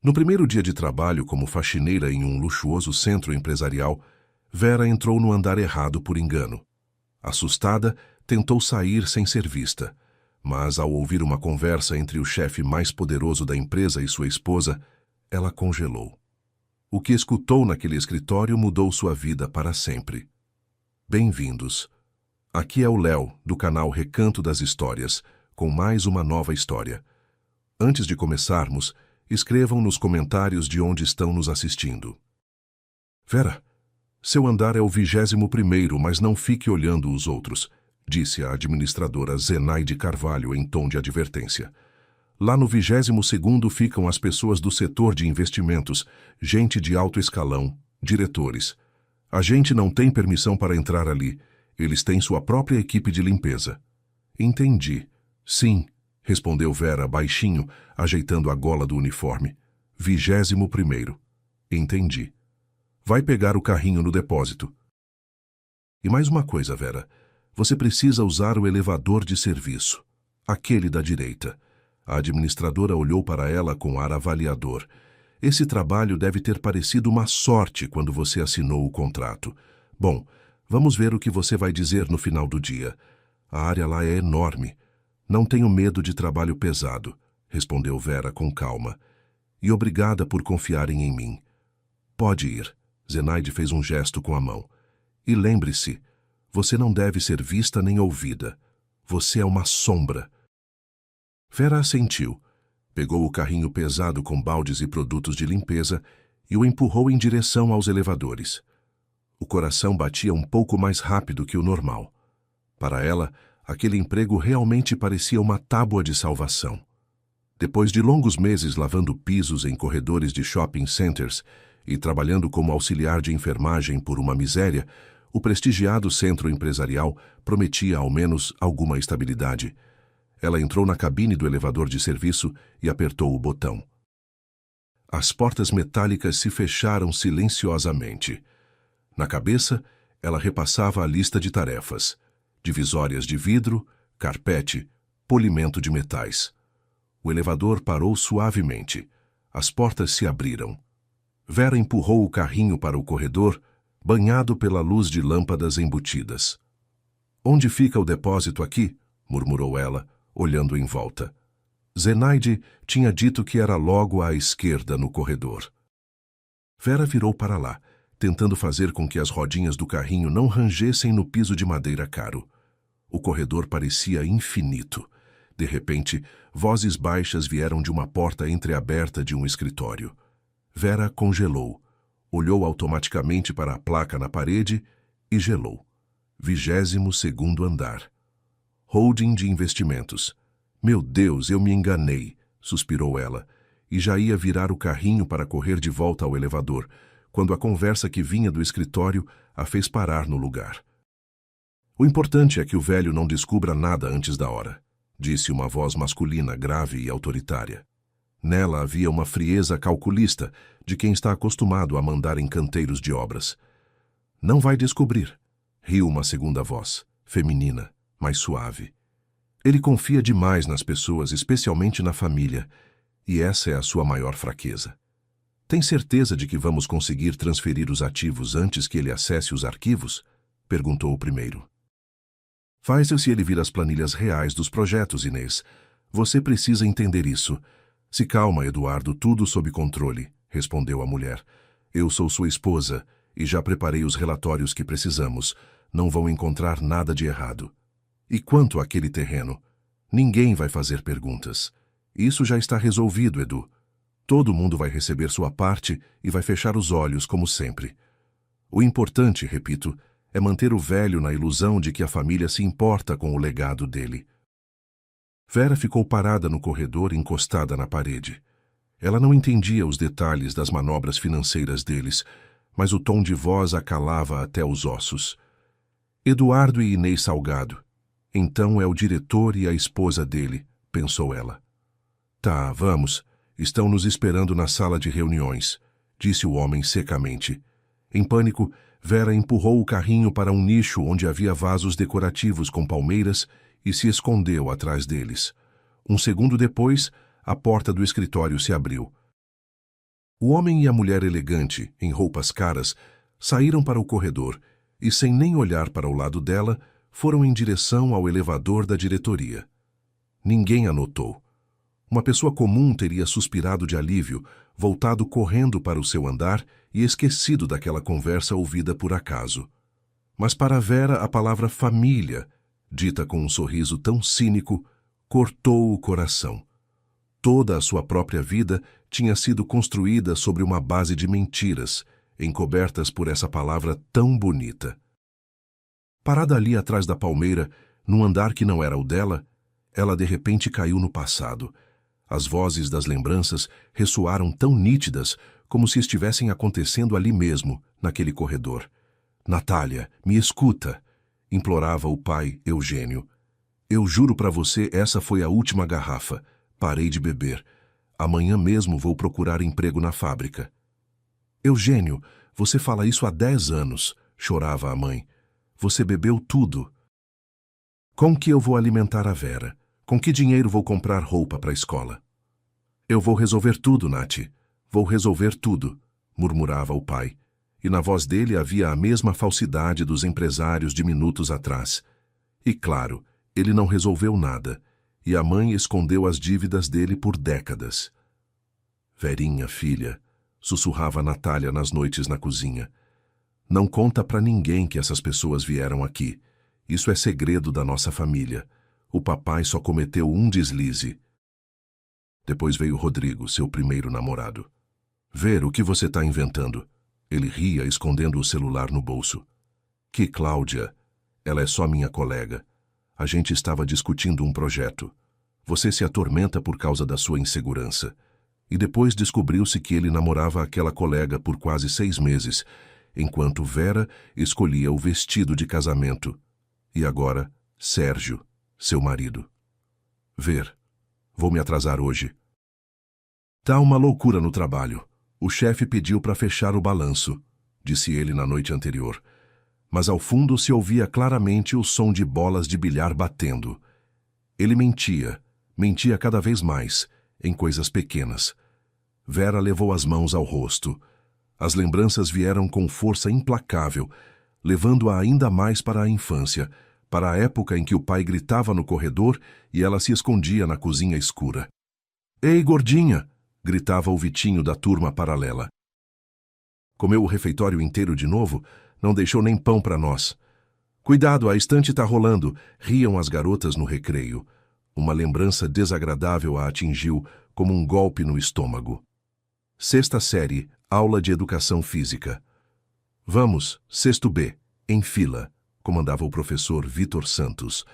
No primeiro dia de trabalho como faxineira em um luxuoso centro empresarial, Vera entrou no andar errado por engano. Assustada, tentou sair sem ser vista, mas ao ouvir uma conversa entre o chefe mais poderoso da empresa e sua esposa, ela congelou. O que escutou naquele escritório mudou sua vida para sempre. Bem-vindos. Aqui é o Léo, do canal Recanto das Histórias, com mais uma nova história. Antes de começarmos, escrevam nos comentários de onde estão nos assistindo. Vera, seu andar é o 21º, mas não fique olhando os outros, disse a administradora Zenaide Carvalho em tom de advertência. Lá no 22º ficam as pessoas do setor de investimentos, gente de alto escalão, diretores. A gente não tem permissão para entrar ali. Eles têm sua própria equipe de limpeza. Entendi. Sim, respondeu Vera baixinho, ajeitando a gola do uniforme. 21º. Entendi. Vai pegar o carrinho no depósito. E mais uma coisa, Vera. Você precisa usar o elevador de serviço. Aquele da direita. A administradora olhou para ela com ar avaliador. Esse trabalho deve ter parecido uma sorte quando você assinou o contrato. Bom, vamos ver o que você vai dizer no final do dia. A área lá é enorme. Não tenho medo de trabalho pesado, respondeu Vera com calma. E obrigada por confiarem em mim. Pode ir. Zenaide fez um gesto com a mão. E lembre-se, você não deve ser vista nem ouvida. Você é uma sombra. Vera assentiu. Pegou o carrinho pesado com baldes e produtos de limpeza e o empurrou em direção aos elevadores. O coração batia um pouco mais rápido que o normal. Para ela, aquele emprego realmente parecia uma tábua de salvação. Depois de longos meses lavando pisos em corredores de shopping centers e trabalhando como auxiliar de enfermagem por uma miséria, o prestigiado centro empresarial prometia ao menos alguma estabilidade. Ela entrou na cabine do elevador de serviço e apertou o botão. As portas metálicas se fecharam silenciosamente. Na cabeça, ela repassava a lista de tarefas: divisórias de vidro, carpete, polimento de metais. O elevador parou suavemente. As portas se abriram. Vera empurrou o carrinho para o corredor, banhado pela luz de lâmpadas embutidas. "Onde fica o depósito aqui?" murmurou ela, olhando em volta. Zenaide tinha dito que era logo à esquerda no corredor. Vera virou para lá, tentando fazer com que as rodinhas do carrinho não rangessem no piso de madeira caro. O corredor parecia infinito. De repente, vozes baixas vieram de uma porta entreaberta de um escritório. Vera congelou, olhou automaticamente para a placa na parede e gelou. 22º andar. Holding de investimentos. "Meu Deus, eu me enganei", suspirou ela, e já ia virar o carrinho para correr de volta ao elevador, quando a conversa que vinha do escritório a fez parar no lugar. "O importante é que o velho não descubra nada antes da hora", disse uma voz masculina grave e autoritária. Nela havia uma frieza calculista de quem está acostumado a mandar em canteiros de obras. "Não vai descobrir", riu uma segunda voz, feminina, mais suave. "Ele confia demais nas pessoas, especialmente na família, e essa é a sua maior fraqueza. Tem certeza de que vamos conseguir transferir os ativos antes que ele acesse os arquivos?" perguntou o primeiro. "Faz-se se ele vir as planilhas reais dos projetos, Inês. Você precisa entender isso." "Se calma, Eduardo, tudo sob controle", respondeu a mulher. "Eu sou sua esposa e já preparei os relatórios que precisamos. Não vão encontrar nada de errado. E quanto àquele terreno? Ninguém vai fazer perguntas. Isso já está resolvido, Edu. Todo mundo vai receber sua parte e vai fechar os olhos, como sempre. O importante, repito, é manter o velho na ilusão de que a família se importa com o legado dele." Vera ficou parada no corredor, encostada na parede. Ela não entendia os detalhes das manobras financeiras deles, mas o tom de voz a calava até os ossos. "Eduardo e Inês Salgado. Então é o diretor e a esposa dele", pensou ela. "Tá, vamos. Estão nos esperando na sala de reuniões", disse o homem secamente. Em pânico, Vera empurrou o carrinho para um nicho onde havia vasos decorativos com palmeiras e se escondeu atrás deles. Um segundo depois, a porta do escritório se abriu. O homem e a mulher elegante, em roupas caras, saíram para o corredor e, sem nem olhar para o lado dela, foram em direção ao elevador da diretoria. Ninguém a notou. Uma pessoa comum teria suspirado de alívio, voltado correndo para o seu andar e esquecido daquela conversa ouvida por acaso. Mas para Vera a palavra família, dita com um sorriso tão cínico, cortou o coração. Toda a sua própria vida tinha sido construída sobre uma base de mentiras, encobertas por essa palavra tão bonita. Parada ali atrás da palmeira, num andar que não era o dela, ela de repente caiu no passado. As vozes das lembranças ressoaram tão nítidas como se estivessem acontecendo ali mesmo, naquele corredor. Natália, me escuta, implorava o pai, Eugênio. Eu juro para você, essa foi a última garrafa. Parei de beber. Amanhã mesmo vou procurar emprego na fábrica. Eugênio, você fala isso há 10 anos, chorava a mãe. Você bebeu tudo. Com que eu vou alimentar a Vera? Com que dinheiro vou comprar roupa para a escola? Eu vou resolver tudo, Nath. Vou resolver tudo, murmurava o pai. E na voz dele havia a mesma falsidade dos empresários de minutos atrás. E claro, ele não resolveu nada, e a mãe escondeu as dívidas dele por décadas. Verinha, filha, sussurrava Natália nas noites na cozinha. Não conta pra ninguém que essas pessoas vieram aqui. Isso é segredo da nossa família. O papai só cometeu um deslize. Depois veio Rodrigo, seu primeiro namorado. Ver o que você está inventando. Ele ria, escondendo o celular no bolso. Que Cláudia? Ela é só minha colega. A gente estava discutindo um projeto. Você se atormenta por causa da sua insegurança. E depois descobriu-se que ele namorava aquela colega por quase 6 meses, enquanto Vera escolhia o vestido de casamento. E agora, Sérgio, seu marido. Ver, vou me atrasar hoje. Tá uma loucura no trabalho. O chefe pediu para fechar o balanço, disse ele na noite anterior. Mas ao fundo se ouvia claramente o som de bolas de bilhar batendo. Ele mentia cada vez mais, em coisas pequenas. Vera levou as mãos ao rosto. As lembranças vieram com força implacável, levando-a ainda mais para a infância, para a época em que o pai gritava no corredor e ela se escondia na cozinha escura. Ei, gordinha! Gritava o Vitinho da turma paralela. Comeu o refeitório inteiro de novo, não deixou nem pão para nós. Cuidado, a estante tá rolando, riam as garotas no recreio. Uma lembrança desagradável a atingiu como um golpe no estômago. 6ª série, aula de educação física. Vamos, 6º B, em fila, comandava o professor Vitor Santos.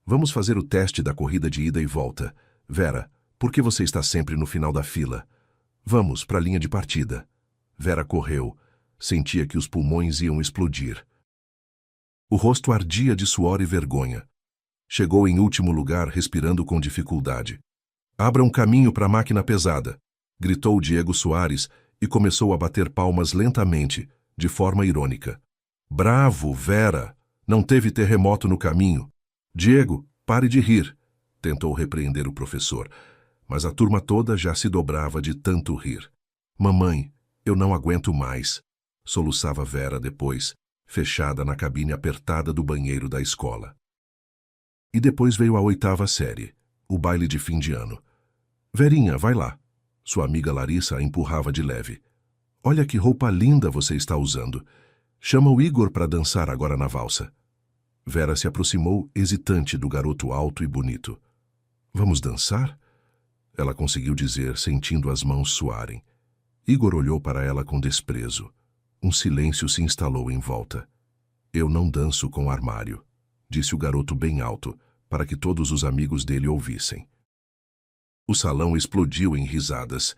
Vamos fazer o teste da corrida de ida e volta. Vera, por que você está sempre no final da fila? Vamos para a linha de partida. Vera correu. Sentia que os pulmões iam explodir. O rosto ardia de suor e vergonha. Chegou em último lugar, respirando com dificuldade. Abra um caminho para a máquina pesada, gritou Diego Soares e começou a bater palmas lentamente, de forma irônica. Bravo, Vera! Não teve terremoto no caminho. Diego, pare de rir, tentou repreender o professor, mas a turma toda já se dobrava de tanto rir. Mamãe, eu não aguento mais, soluçava Vera depois, fechada na cabine apertada do banheiro da escola. E depois veio a 8ª série, o baile de fim de ano. Verinha, vai lá. Sua amiga Larissa a empurrava de leve. Olha que roupa linda você está usando. Chama o Igor para dançar agora na valsa. Vera se aproximou, hesitante, do garoto alto e bonito. Vamos dançar? Ela conseguiu dizer, sentindo as mãos suarem. Igor olhou para ela com desprezo. Um silêncio se instalou em volta. Eu não danço com armário, disse o garoto bem alto, para que todos os amigos dele ouvissem. O salão explodiu em risadas.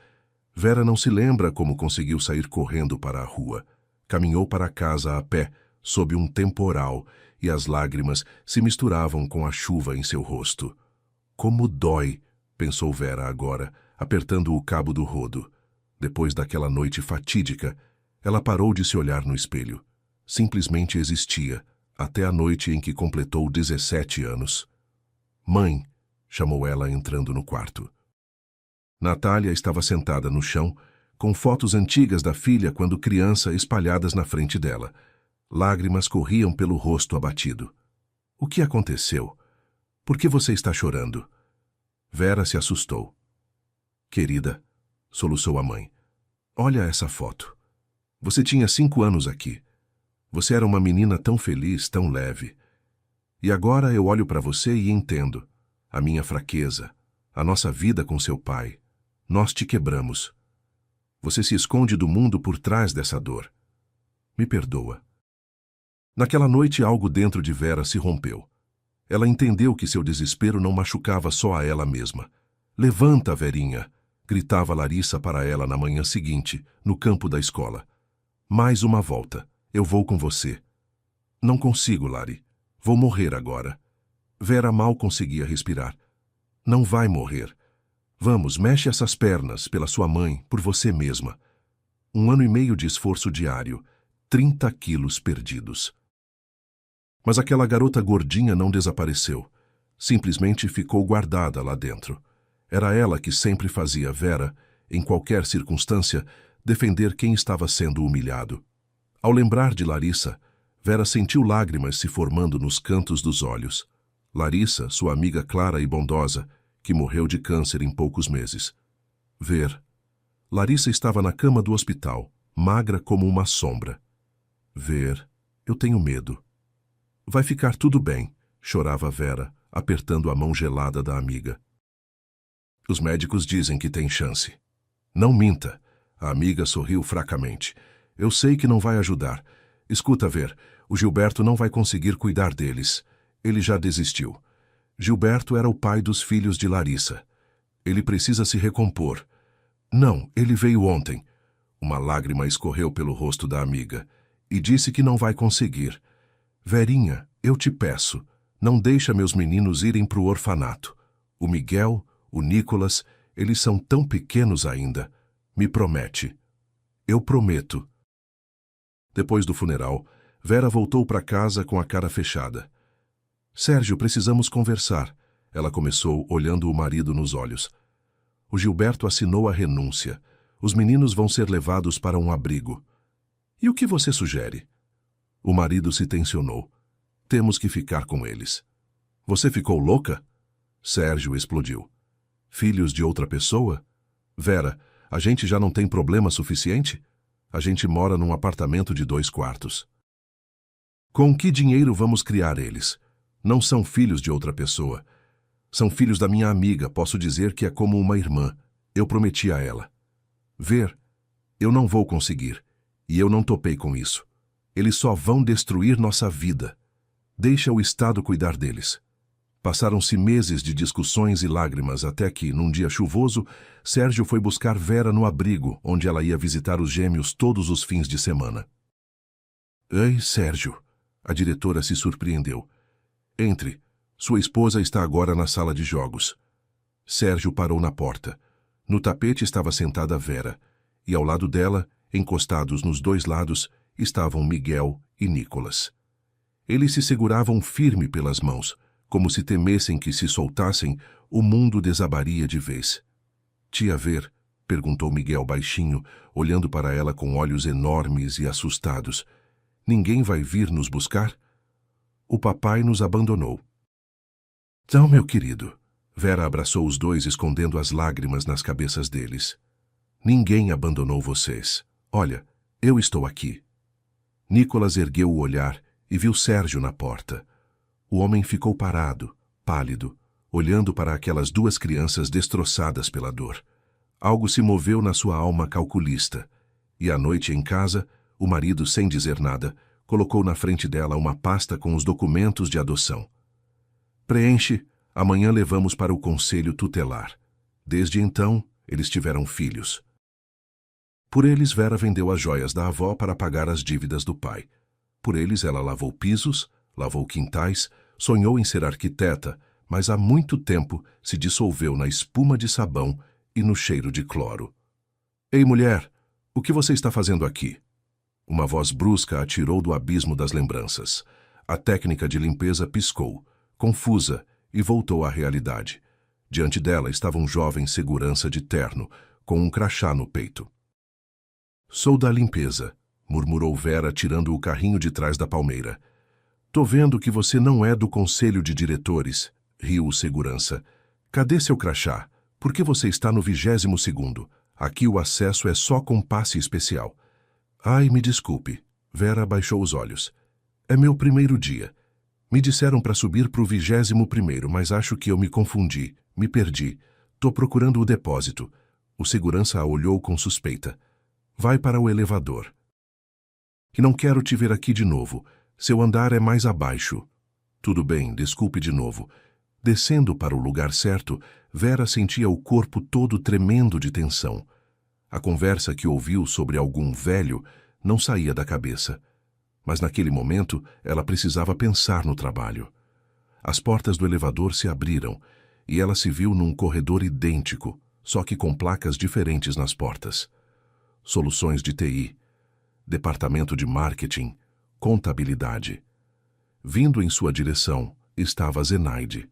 Vera não se lembra como conseguiu sair correndo para a rua. Caminhou para casa a pé, sob um temporal, e as lágrimas se misturavam com a chuva em seu rosto. Como dói, pensou Vera agora, apertando o cabo do rodo. Depois daquela noite fatídica, ela parou de se olhar no espelho. Simplesmente existia, até a noite em que completou 17 anos. Mãe, chamou ela entrando no quarto. Natália estava sentada no chão, com fotos antigas da filha quando criança espalhadas na frente dela. Lágrimas corriam pelo rosto abatido. O que aconteceu? Por que você está chorando? Vera se assustou. Querida, soluçou a mãe, olha essa foto. Você tinha 5 anos aqui. Você era uma menina tão feliz, tão leve. E agora eu olho para você e entendo. A minha fraqueza, a nossa vida com seu pai. Nós te quebramos. Você se esconde do mundo por trás dessa dor. Me perdoa. Naquela noite algo dentro de Vera se rompeu. Ela entendeu que seu desespero não machucava só a ela mesma. Levanta, Verinha, gritava Larissa para ela na manhã seguinte, no campo da escola. Mais uma volta. Eu vou com você. Não consigo, Lari. Vou morrer agora. Vera mal conseguia respirar. Não vai morrer. Vamos, mexe essas pernas, pela sua mãe, por você mesma. 1 ano e meio de esforço diário, 30 quilos perdidos. Mas aquela garota gordinha não desapareceu. Simplesmente ficou guardada lá dentro. Era ela que sempre fazia Vera, em qualquer circunstância, defender quem estava sendo humilhado. Ao lembrar de Larissa, Vera sentiu lágrimas se formando nos cantos dos olhos. Larissa, sua amiga clara e bondosa, que morreu de câncer em poucos meses. Larissa estava na cama do hospital, magra como uma sombra. Eu tenho medo. Vai ficar tudo bem, chorava Vera, apertando a mão gelada da amiga. Os médicos dizem que tem chance. Não minta, a amiga sorriu fracamente. Eu sei que não vai ajudar. Escuta, o Gilberto não vai conseguir cuidar deles. Ele já desistiu. Gilberto era o pai dos filhos de Larissa. Ele precisa se recompor. Não, ele veio ontem. Uma lágrima escorreu pelo rosto da amiga e disse que não vai conseguir. Verinha, eu te peço, não deixa meus meninos irem para o orfanato. O Miguel, o Nicolas, eles são tão pequenos ainda. Me promete. Eu prometo. Depois do funeral, Vera voltou para casa com a cara fechada. Sérgio, precisamos conversar. Ela começou, olhando o marido nos olhos. O Gilberto assinou a renúncia. Os meninos vão ser levados para um abrigo. E o que você sugere? O marido se tensionou. Temos que ficar com eles. Você ficou louca? Sérgio explodiu. Filhos de outra pessoa? Vera, a gente já não tem problema suficiente? A gente mora num apartamento de 2 quartos. Com que dinheiro vamos criar eles? Não são filhos de outra pessoa. São filhos da minha amiga, posso dizer que é como uma irmã. Eu prometi a ela. Eu não vou conseguir. E eu não topei com isso. Eles só vão destruir nossa vida. Deixa o Estado cuidar deles. Passaram-se meses de discussões e lágrimas até que, num dia chuvoso, Sérgio foi buscar Vera no abrigo, onde ela ia visitar os gêmeos todos os fins de semana. Ei, Sérgio, a diretora se surpreendeu. Entre. Sua esposa está agora na sala de jogos. Sérgio parou na porta. No tapete estava sentada Vera, e ao lado dela, encostados nos 2 lados, estavam Miguel e Nicolas. Eles se seguravam firme pelas mãos, como se temessem que, se soltassem, o mundo desabaria de vez. Tia perguntou Miguel baixinho, olhando para ela com olhos enormes e assustados. Ninguém vai vir nos buscar? O papai nos abandonou. Não, meu querido. Vera abraçou os 2, escondendo as lágrimas nas cabeças deles. Ninguém abandonou vocês. Olha, eu estou aqui. Nicolas ergueu o olhar e viu Sérgio na porta. O homem ficou parado, pálido, olhando para aquelas 2 crianças destroçadas pela dor. Algo se moveu na sua alma calculista, e à noite em casa, o marido, sem dizer nada, colocou na frente dela uma pasta com os documentos de adoção. Preenche, amanhã levamos para o conselho tutelar. Desde então, eles tiveram filhos. Por eles, Vera vendeu as joias da avó para pagar as dívidas do pai. Por eles, ela lavou pisos, lavou quintais, sonhou em ser arquiteta, mas há muito tempo se dissolveu na espuma de sabão e no cheiro de cloro. Ei, mulher, o que você está fazendo aqui? Uma voz brusca a tirou do abismo das lembranças. A técnica de limpeza piscou, confusa, e voltou à realidade. Diante dela estava um jovem segurança de terno, com um crachá no peito. Sou da limpeza, murmurou Vera, tirando o carrinho de trás da palmeira. Tô vendo que você não é do conselho de diretores, riu o segurança. Cadê seu crachá? Por que você está no 22º? Aqui o acesso é só com passe especial. Ai, me desculpe. Vera baixou os olhos. É meu primeiro dia. Me disseram para subir pro 21º, mas acho que eu me confundi. Me perdi. Tô procurando o depósito. O segurança a olhou com suspeita. Vai para o elevador. E não quero te ver aqui de novo. Seu andar é mais abaixo. Tudo bem, desculpe de novo. Descendo para o lugar certo, Vera sentia o corpo todo tremendo de tensão. A conversa que ouviu sobre algum velho não saía da cabeça. Mas naquele momento, ela precisava pensar no trabalho. As portas do elevador se abriram e ela se viu num corredor idêntico, só que com placas diferentes nas portas. Soluções de TI, departamento de marketing, contabilidade. Vindo em sua direção estava Zenaide.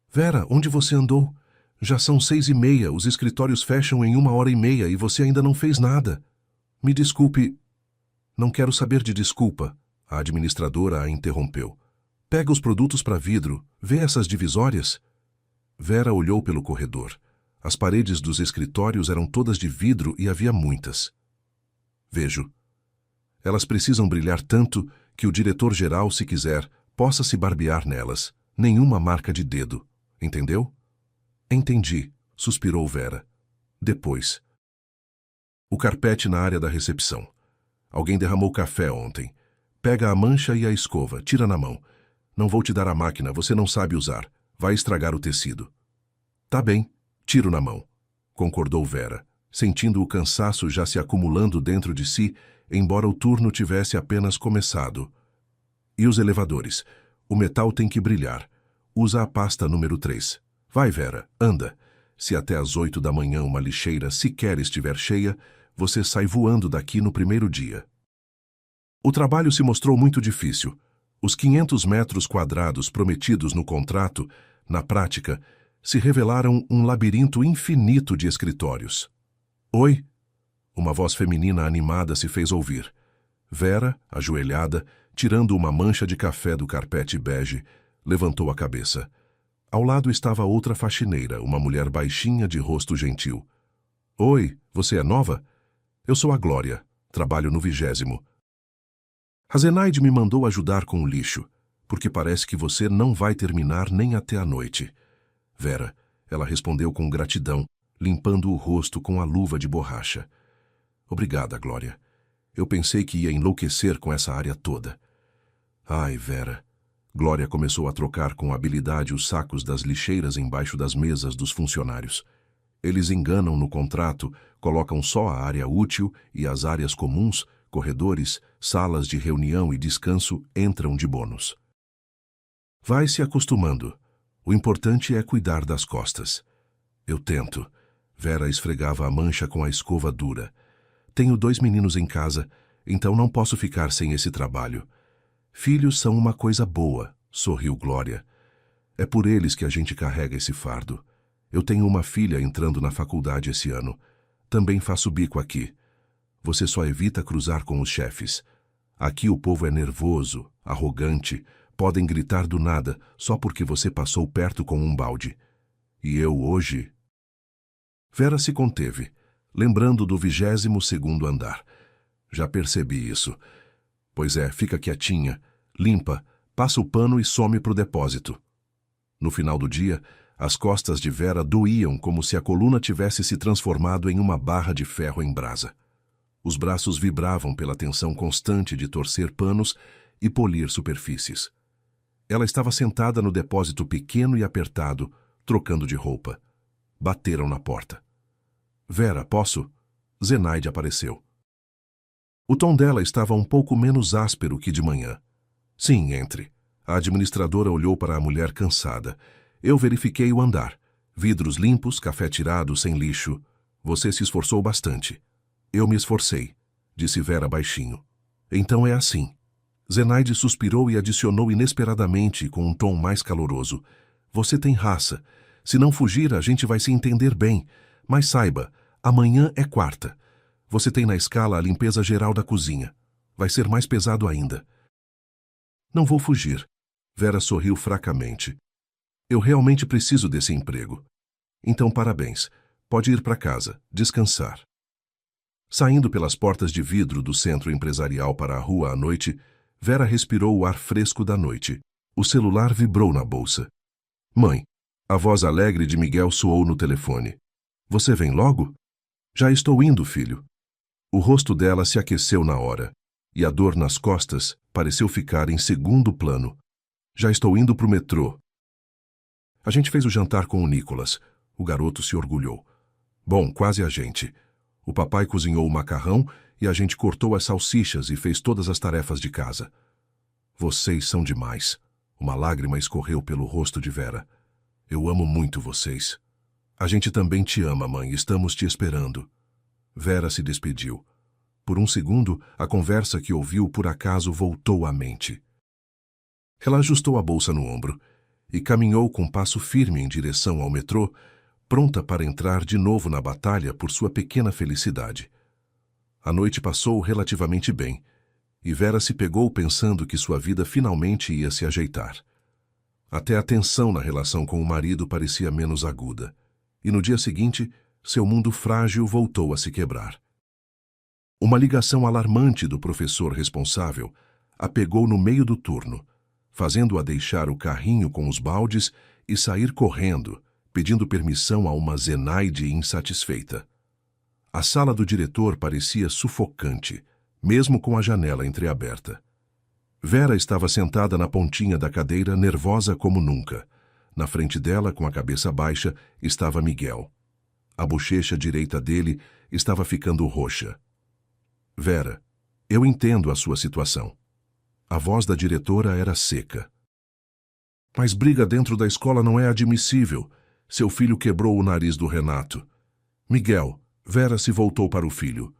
Vera, onde você andou? Já são 6h30, os escritórios fecham em 1h30 e você ainda não fez nada. Me desculpe. Não quero saber de desculpa, a administradora a interrompeu. Pega os produtos para vidro, vê essas divisórias. Vera olhou pelo corredor. As paredes dos escritórios eram todas de vidro e havia muitas. Vejo. Elas precisam brilhar tanto que o diretor-geral, se quiser, possa se barbear nelas. Nenhuma marca de dedo. Entendeu? Entendi, suspirou Vera. Depois. O carpete na área da recepção. Alguém derramou café ontem. Pega a mancha e a escova, tira na mão. Não vou te dar a máquina, você não sabe usar. Vai estragar o tecido. Tá bem, tiro na mão, concordou Vera, sentindo o cansaço já se acumulando dentro de si, embora o turno tivesse apenas começado. E os elevadores? O metal tem que brilhar. Usa a pasta número 3. Vai, Vera, anda. Se até às 8 da manhã uma lixeira sequer estiver cheia, você sai voando daqui no primeiro dia. O trabalho se mostrou muito difícil. Os 500 metros quadrados prometidos no contrato, na prática, se revelaram um labirinto infinito de escritórios. Oi? Uma voz feminina animada se fez ouvir. Vera, ajoelhada, tirando uma mancha de café do carpete bege, levantou a cabeça. Ao lado estava outra faxineira, uma mulher baixinha de rosto gentil. Oi, você é nova? Eu sou a Glória, trabalho no 20º. A Zenaide me mandou ajudar com o lixo, porque parece que você não vai terminar nem até a noite. Vera, ela respondeu com gratidão, limpando o rosto com a luva de borracha. Obrigada, Glória. Eu pensei que ia enlouquecer com essa área toda. Ai, Vera. Glória começou a trocar com habilidade os sacos das lixeiras embaixo das mesas dos funcionários. Eles enganam no contrato, colocam só a área útil e as áreas comuns, corredores, salas de reunião e descanso entram de bônus. Vai se acostumando. O importante é cuidar das costas. Eu tento. Vera esfregava a mancha com a escova dura. Tenho 2 meninos em casa, então não posso ficar sem esse trabalho. Filhos são uma coisa boa, sorriu Glória. É por eles que a gente carrega esse fardo. Eu tenho uma filha entrando na faculdade esse ano. Também faço bico aqui. Você só evita cruzar com os chefes. Aqui o povo é nervoso, arrogante, podem gritar do nada só porque você passou perto com um balde. E eu hoje... Vera se conteve, lembrando do 22º andar. Já percebi isso. Pois é, fica quietinha, limpa, passa o pano e some pro depósito. No final do dia, as costas de Vera doíam como se a coluna tivesse se transformado em uma barra de ferro em brasa. Os braços vibravam pela tensão constante de torcer panos e polir superfícies. Ela estava sentada no depósito pequeno e apertado, trocando de roupa. Bateram na porta. Vera, posso? Zenaide apareceu. O tom dela estava um pouco menos áspero que de manhã. Sim, entre. A administradora olhou para a mulher cansada. Eu verifiquei o andar. Vidros limpos, café tirado, sem lixo. Você se esforçou bastante. Eu me esforcei, disse Vera baixinho. Então é assim. Zenaide suspirou e adicionou inesperadamente com um tom mais caloroso. Você tem raça. Se não fugir, a gente vai se entender bem. Mas saiba, amanhã é quarta. Você tem na escala a limpeza geral da cozinha. Vai ser mais pesado ainda. Não vou fugir. Vera sorriu fracamente. Eu realmente preciso desse emprego. Então, parabéns. Pode ir para casa, descansar. Saindo pelas portas de vidro do centro empresarial para a rua à noite, Vera respirou o ar fresco da noite. O celular vibrou na bolsa. Mãe, a voz alegre de Miguel soou no telefone. Você vem logo? Já estou indo, filho. O rosto dela se aqueceu na hora, e a dor nas costas pareceu ficar em segundo plano. Já estou indo pro metrô. A gente fez o jantar com o Nicolas. O garoto se orgulhou. Bom, quase a gente. O papai cozinhou o macarrão e a gente cortou as salsichas e fez todas as tarefas de casa. Vocês são demais. Uma lágrima escorreu pelo rosto de Vera. Eu amo muito vocês. A gente também te ama, mãe. Estamos te esperando. Vera se despediu. Por um segundo, a conversa que ouviu por acaso voltou à mente. Ela ajustou a bolsa no ombro e caminhou com passo firme em direção ao metrô, pronta para entrar de novo na batalha por sua pequena felicidade. A noite passou relativamente bem, e Vera se pegou pensando que sua vida finalmente ia se ajeitar. Até a tensão na relação com o marido parecia menos aguda, e no dia seguinte, seu mundo frágil voltou a se quebrar. Uma ligação alarmante do professor responsável a pegou no meio do turno, fazendo-a deixar o carrinho com os baldes e sair correndo, pedindo permissão a uma Zenaide insatisfeita. A sala do diretor parecia sufocante, mesmo com a janela entreaberta. Vera estava sentada na pontinha da cadeira, nervosa como nunca. Na frente dela, com a cabeça baixa, estava Miguel. A bochecha direita dele estava ficando roxa. Vera, eu entendo a sua situação. A voz da diretora era seca. Mas briga dentro da escola não é admissível. Seu filho quebrou o nariz do Renato. Miguel, Vera se voltou para o filho.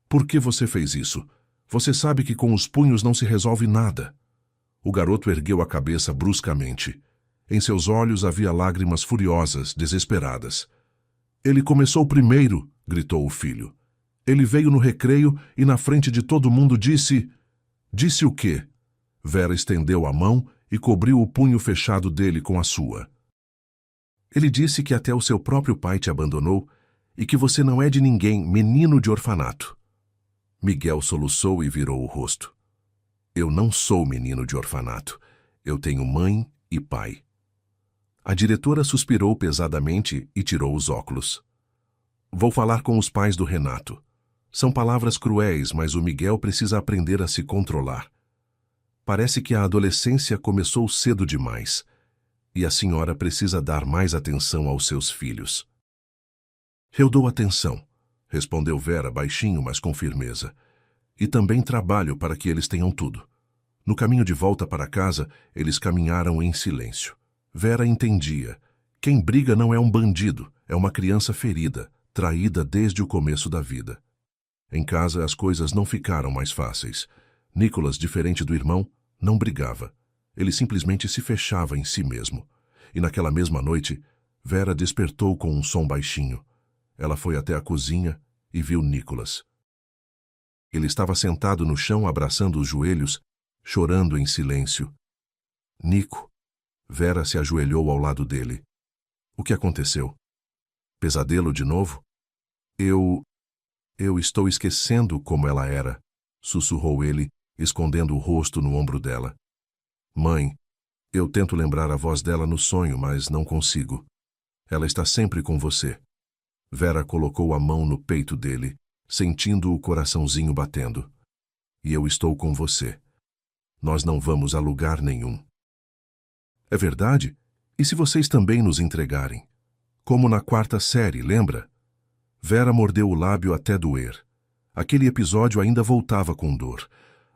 Por que você fez isso? Você sabe que com os punhos não se resolve nada. O garoto ergueu a cabeça bruscamente. Em seus olhos havia lágrimas furiosas, desesperadas. Ele começou primeiro, gritou o filho. Ele veio no recreio e na frente de todo mundo disse... Disse o quê? Vera estendeu a mão e cobriu o punho fechado dele com a sua. Ele disse que até o seu próprio pai te abandonou e que você não é de ninguém, menino de orfanato. Miguel soluçou e virou o rosto. Eu não sou menino de orfanato. Eu tenho mãe e pai. A diretora suspirou pesadamente e tirou os óculos. Vou falar com os pais do Renato. São palavras cruéis, mas o Miguel precisa aprender a se controlar. Parece que a adolescência começou cedo demais, e a senhora precisa dar mais atenção aos seus filhos. Eu dou atenção, respondeu Vera baixinho, mas com firmeza. E também trabalho para que eles tenham tudo. No caminho de volta para casa, eles caminharam em silêncio. Vera entendia. Quem briga não é um bandido, é uma criança ferida, traída desde o começo da vida. Em casa, as coisas não ficaram mais fáceis. Nicolas, diferente do irmão, não brigava. Ele simplesmente se fechava em si mesmo. E naquela mesma noite, Vera despertou com um som baixinho. Ela foi até a cozinha e viu Nicolas. Ele estava sentado no chão, abraçando os joelhos, chorando em silêncio. Nico. Vera se ajoelhou ao lado dele. O que aconteceu? Pesadelo de novo? Eu estou esquecendo como ela era, sussurrou ele, escondendo o rosto no ombro dela. Mãe, eu tento lembrar a voz dela no sonho, mas não consigo. Ela está sempre com você. Vera colocou a mão no peito dele, sentindo o coraçãozinho batendo. E eu estou com você. Nós não vamos a lugar nenhum. É verdade? E se vocês também nos entregarem? Como na 4ª série, lembra? Vera mordeu o lábio até doer. Aquele episódio ainda voltava com dor.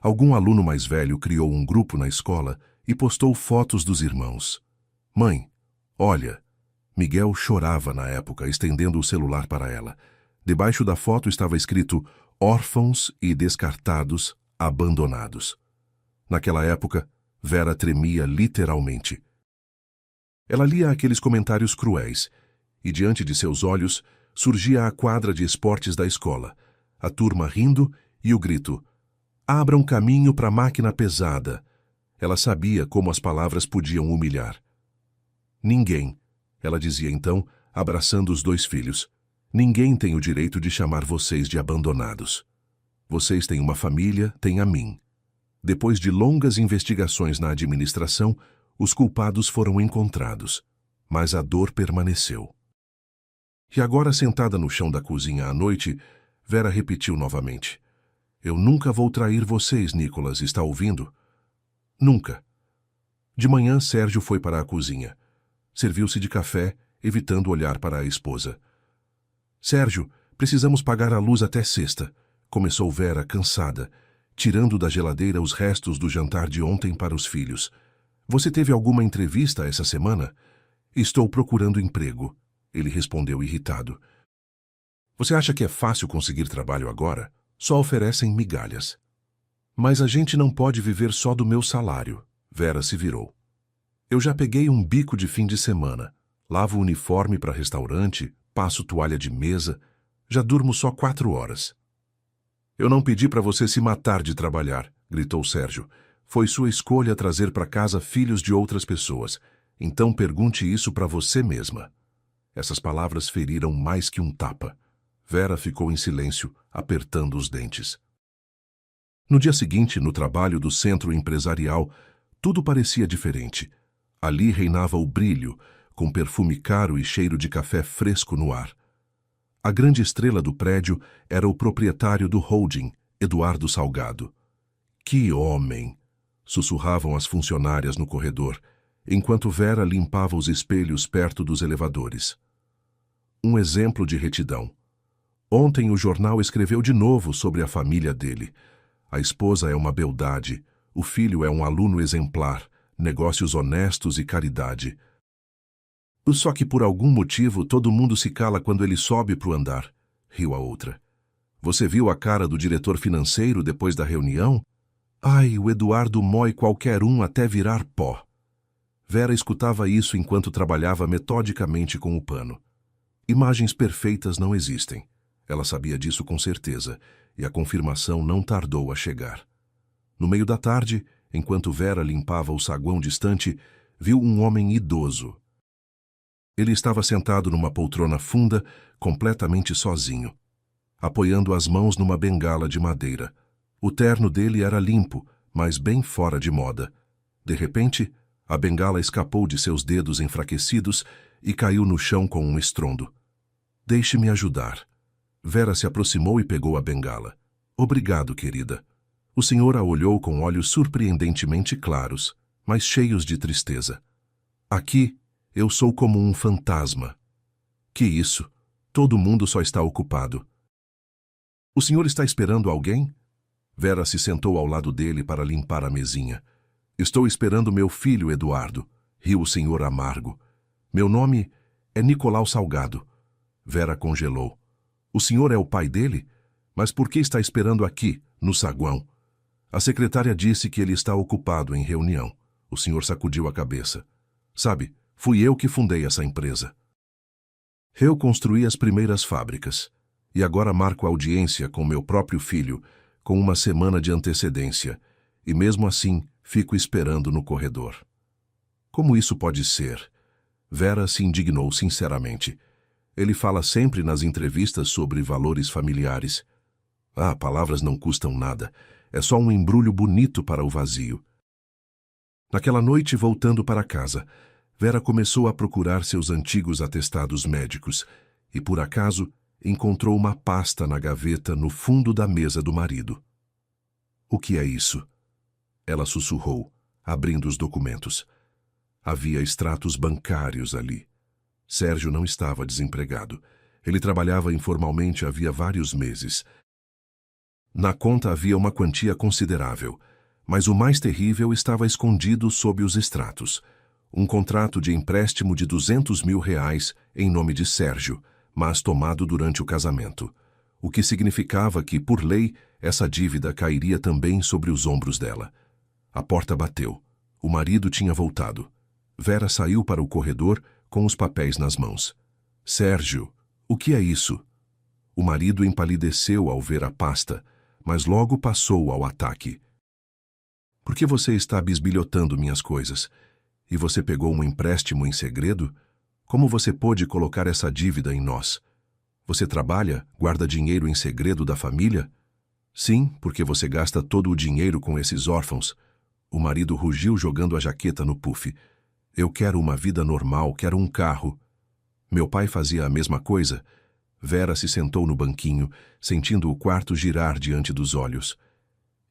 Algum aluno mais velho criou um grupo na escola e postou fotos dos irmãos. Mãe, olha. Miguel chorava na época, estendendo o celular para ela. Debaixo da foto estava escrito órfãos e descartados, abandonados. Naquela época, Vera tremia literalmente. Ela lia aqueles comentários cruéis, e diante de seus olhos surgia a quadra de esportes da escola, a turma rindo e o grito: "Abra um caminho para a máquina pesada." Ela sabia como as palavras podiam humilhar. "Ninguém," ela dizia então, abraçando os dois filhos, "ninguém tem o direito de chamar vocês de abandonados. Vocês têm uma família, têm a mim." Depois de longas investigações na administração, os culpados foram encontrados, mas a dor permaneceu. E agora, sentada no chão da cozinha à noite, Vera repetiu novamente: "Eu nunca vou trair vocês, Nicholas, está ouvindo? Nunca." De manhã, Sérgio foi para a cozinha. Serviu-se de café, evitando olhar para a esposa. "Sérgio, precisamos pagar a luz até sexta", começou Vera, cansada, tirando da geladeira os restos do jantar de ontem para os filhos. "Você teve alguma entrevista essa semana?" "Estou procurando emprego", ele respondeu irritado. "Você acha que é fácil conseguir trabalho agora? Só oferecem migalhas." "Mas a gente não pode viver só do meu salário." Vera se virou. "Eu já peguei um bico de fim de semana. Lavo uniforme para restaurante, passo toalha de mesa. Já durmo só 4 horas." "Eu não pedi para você se matar de trabalhar", gritou Sérgio. "Foi sua escolha trazer para casa filhos de outras pessoas. Então pergunte isso para você mesma." Essas palavras feriram mais que um tapa. Vera ficou em silêncio, apertando os dentes. No dia seguinte, no trabalho do centro empresarial, tudo parecia diferente. Ali reinava o brilho, com perfume caro e cheiro de café fresco no ar. A grande estrela do prédio era o proprietário do holding, Eduardo Salgado. "Que homem!" sussurravam as funcionárias no corredor, enquanto Vera limpava os espelhos perto dos elevadores. Um exemplo de retidão. Ontem o jornal escreveu de novo sobre a família dele. A esposa é uma beldade, o filho é um aluno exemplar, negócios honestos e caridade. "Só que por algum motivo todo mundo se cala quando ele sobe para o andar", riu a outra. "Você viu a cara do diretor financeiro depois da reunião? Ai, o Eduardo mói qualquer um até virar pó." Vera escutava isso enquanto trabalhava metodicamente com o pano. Imagens perfeitas não existem. Ela sabia disso com certeza, e a confirmação não tardou a chegar. No meio da tarde, enquanto Vera limpava o saguão distante, viu um homem idoso. Ele estava sentado numa poltrona funda, completamente sozinho, apoiando as mãos numa bengala de madeira. O terno dele era limpo, mas bem fora de moda. De repente, a bengala escapou de seus dedos enfraquecidos e caiu no chão com um estrondo. "Deixe-me ajudar." Vera se aproximou e pegou a bengala. "Obrigado, querida." O senhor a olhou com olhos surpreendentemente claros, mas cheios de tristeza. "Aqui, eu sou como um fantasma." "Que isso? Todo mundo só está ocupado." "O senhor está esperando alguém?" Vera se sentou ao lado dele para limpar a mesinha. "Estou esperando meu filho, Eduardo", riu o senhor amargo. "Meu nome é Nicolau Salgado." Vera congelou. "O senhor é o pai dele? Mas por que está esperando aqui, no saguão?" "A secretária disse que ele está ocupado em reunião." O senhor sacudiu a cabeça. "Sabe, fui eu que fundei essa empresa. Eu construí as primeiras fábricas. E agora marco audiência com meu próprio filho, com uma semana de antecedência. E mesmo assim, fico esperando no corredor." "Como isso pode ser?" Vera se indignou sinceramente. "Ele fala sempre nas entrevistas sobre valores familiares." "Ah, palavras não custam nada. É só um embrulho bonito para o vazio." Naquela noite, voltando para casa, Vera começou a procurar seus antigos atestados médicos e, por acaso, encontrou uma pasta na gaveta no fundo da mesa do marido. "O que é isso?" Ela sussurrou, abrindo os documentos. Havia extratos bancários ali. Sérgio não estava desempregado. Ele trabalhava informalmente havia vários meses. Na conta havia uma quantia considerável, mas o mais terrível estava escondido sob os extratos. Um contrato de empréstimo de R$ 200.000 em nome de Sérgio, mas tomado durante o casamento, o que significava que, por lei, essa dívida cairia também sobre os ombros dela. A porta bateu. O marido tinha voltado. Vera saiu para o corredor com os papéis nas mãos. "Sérgio, o que é isso?" O marido empalideceu ao ver a pasta, mas logo passou ao ataque. Por que você está bisbilhotando minhas coisas? E você pegou um empréstimo em segredo? Como você pôde colocar essa dívida em nós? Você trabalha, guarda dinheiro em segredo da família? Sim, porque você gasta todo o dinheiro com esses órfãos. O marido rugiu jogando a jaqueta no puff. Eu quero uma vida normal, quero um carro. Meu pai fazia a mesma coisa. Vera se sentou no banquinho, sentindo o quarto girar diante dos olhos.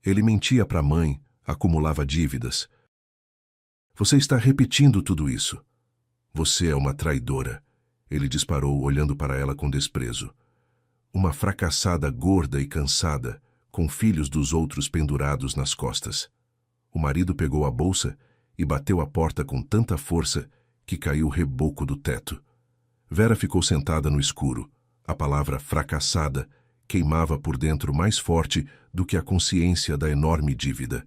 Ele mentia para a mãe, acumulava dívidas. Você está repetindo tudo isso. Você é uma traidora. Ele disparou, olhando para ela com desprezo. Uma fracassada gorda e cansada, com filhos dos outros pendurados nas costas. O marido pegou a bolsa e bateu a porta com tanta força que caiu o reboco do teto. Vera ficou sentada no escuro. A palavra fracassada queimava por dentro mais forte do que a consciência da enorme dívida.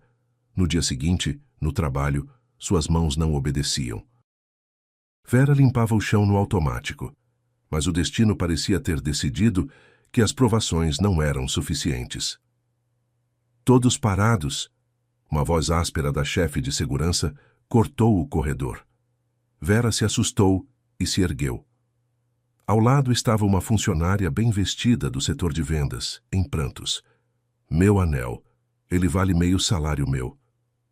No dia seguinte, no trabalho, suas mãos não obedeciam. Vera limpava o chão no automático, mas o destino parecia ter decidido que as provações não eram suficientes. Todos parados. Uma voz áspera da chefe de segurança cortou o corredor. Vera se assustou e se ergueu. Ao lado estava uma funcionária bem vestida do setor de vendas, em prantos. Meu anel. Ele vale meio salário meu.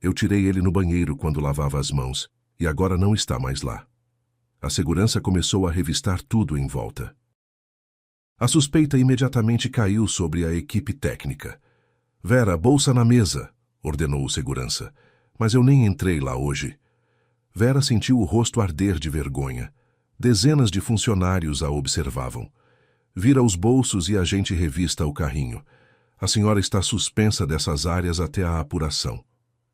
Eu tirei ele no banheiro quando lavava as mãos, e agora não está mais lá. A segurança começou a revistar tudo em volta. A suspeita imediatamente caiu sobre a equipe técnica. Vera, bolsa na mesa, ordenou o segurança. Mas eu nem entrei lá hoje. Vera sentiu o rosto arder de vergonha. Dezenas de funcionários a observavam. Vira os bolsos e a gente revista o carrinho. A senhora está suspensa dessas áreas até a apuração,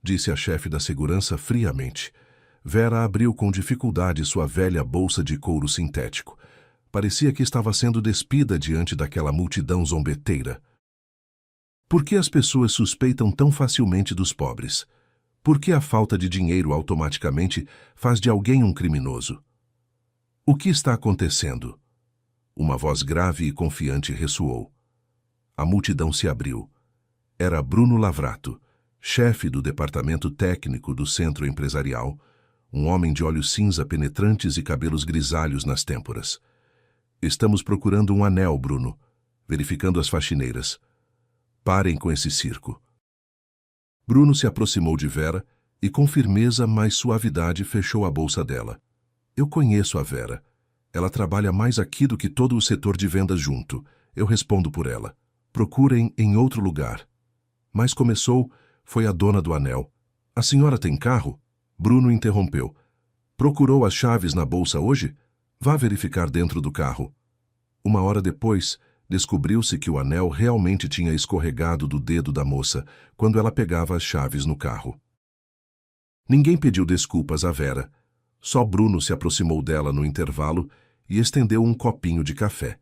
disse a chefe da segurança friamente. Vera abriu com dificuldade sua velha bolsa de couro sintético. Parecia que estava sendo despida diante daquela multidão zombeteira. Por que as pessoas suspeitam tão facilmente dos pobres? Por que a falta de dinheiro automaticamente faz de alguém um criminoso? O que está acontecendo? Uma voz grave e confiante ressoou. A multidão se abriu. Era Bruno Lavrato, chefe do departamento técnico do centro empresarial, um homem de olhos cinza penetrantes e cabelos grisalhos nas têmporas. Estamos procurando um anel, Bruno, verificando as faxineiras. Parem com esse circo. Bruno se aproximou de Vera e com firmeza mais suavidade fechou a bolsa dela. Eu conheço a Vera. Ela trabalha mais aqui do que todo o setor de vendas junto. Eu respondo por ela. Procurem em outro lugar. Mas começou, foi a dona do anel. A senhora tem carro? Bruno interrompeu. Procurou as chaves na bolsa hoje? Vá verificar dentro do carro. Uma hora depois, descobriu-se que o anel realmente tinha escorregado do dedo da moça quando ela pegava as chaves no carro. Ninguém pediu desculpas a Vera. Só Bruno se aproximou dela no intervalo e estendeu um copinho de café.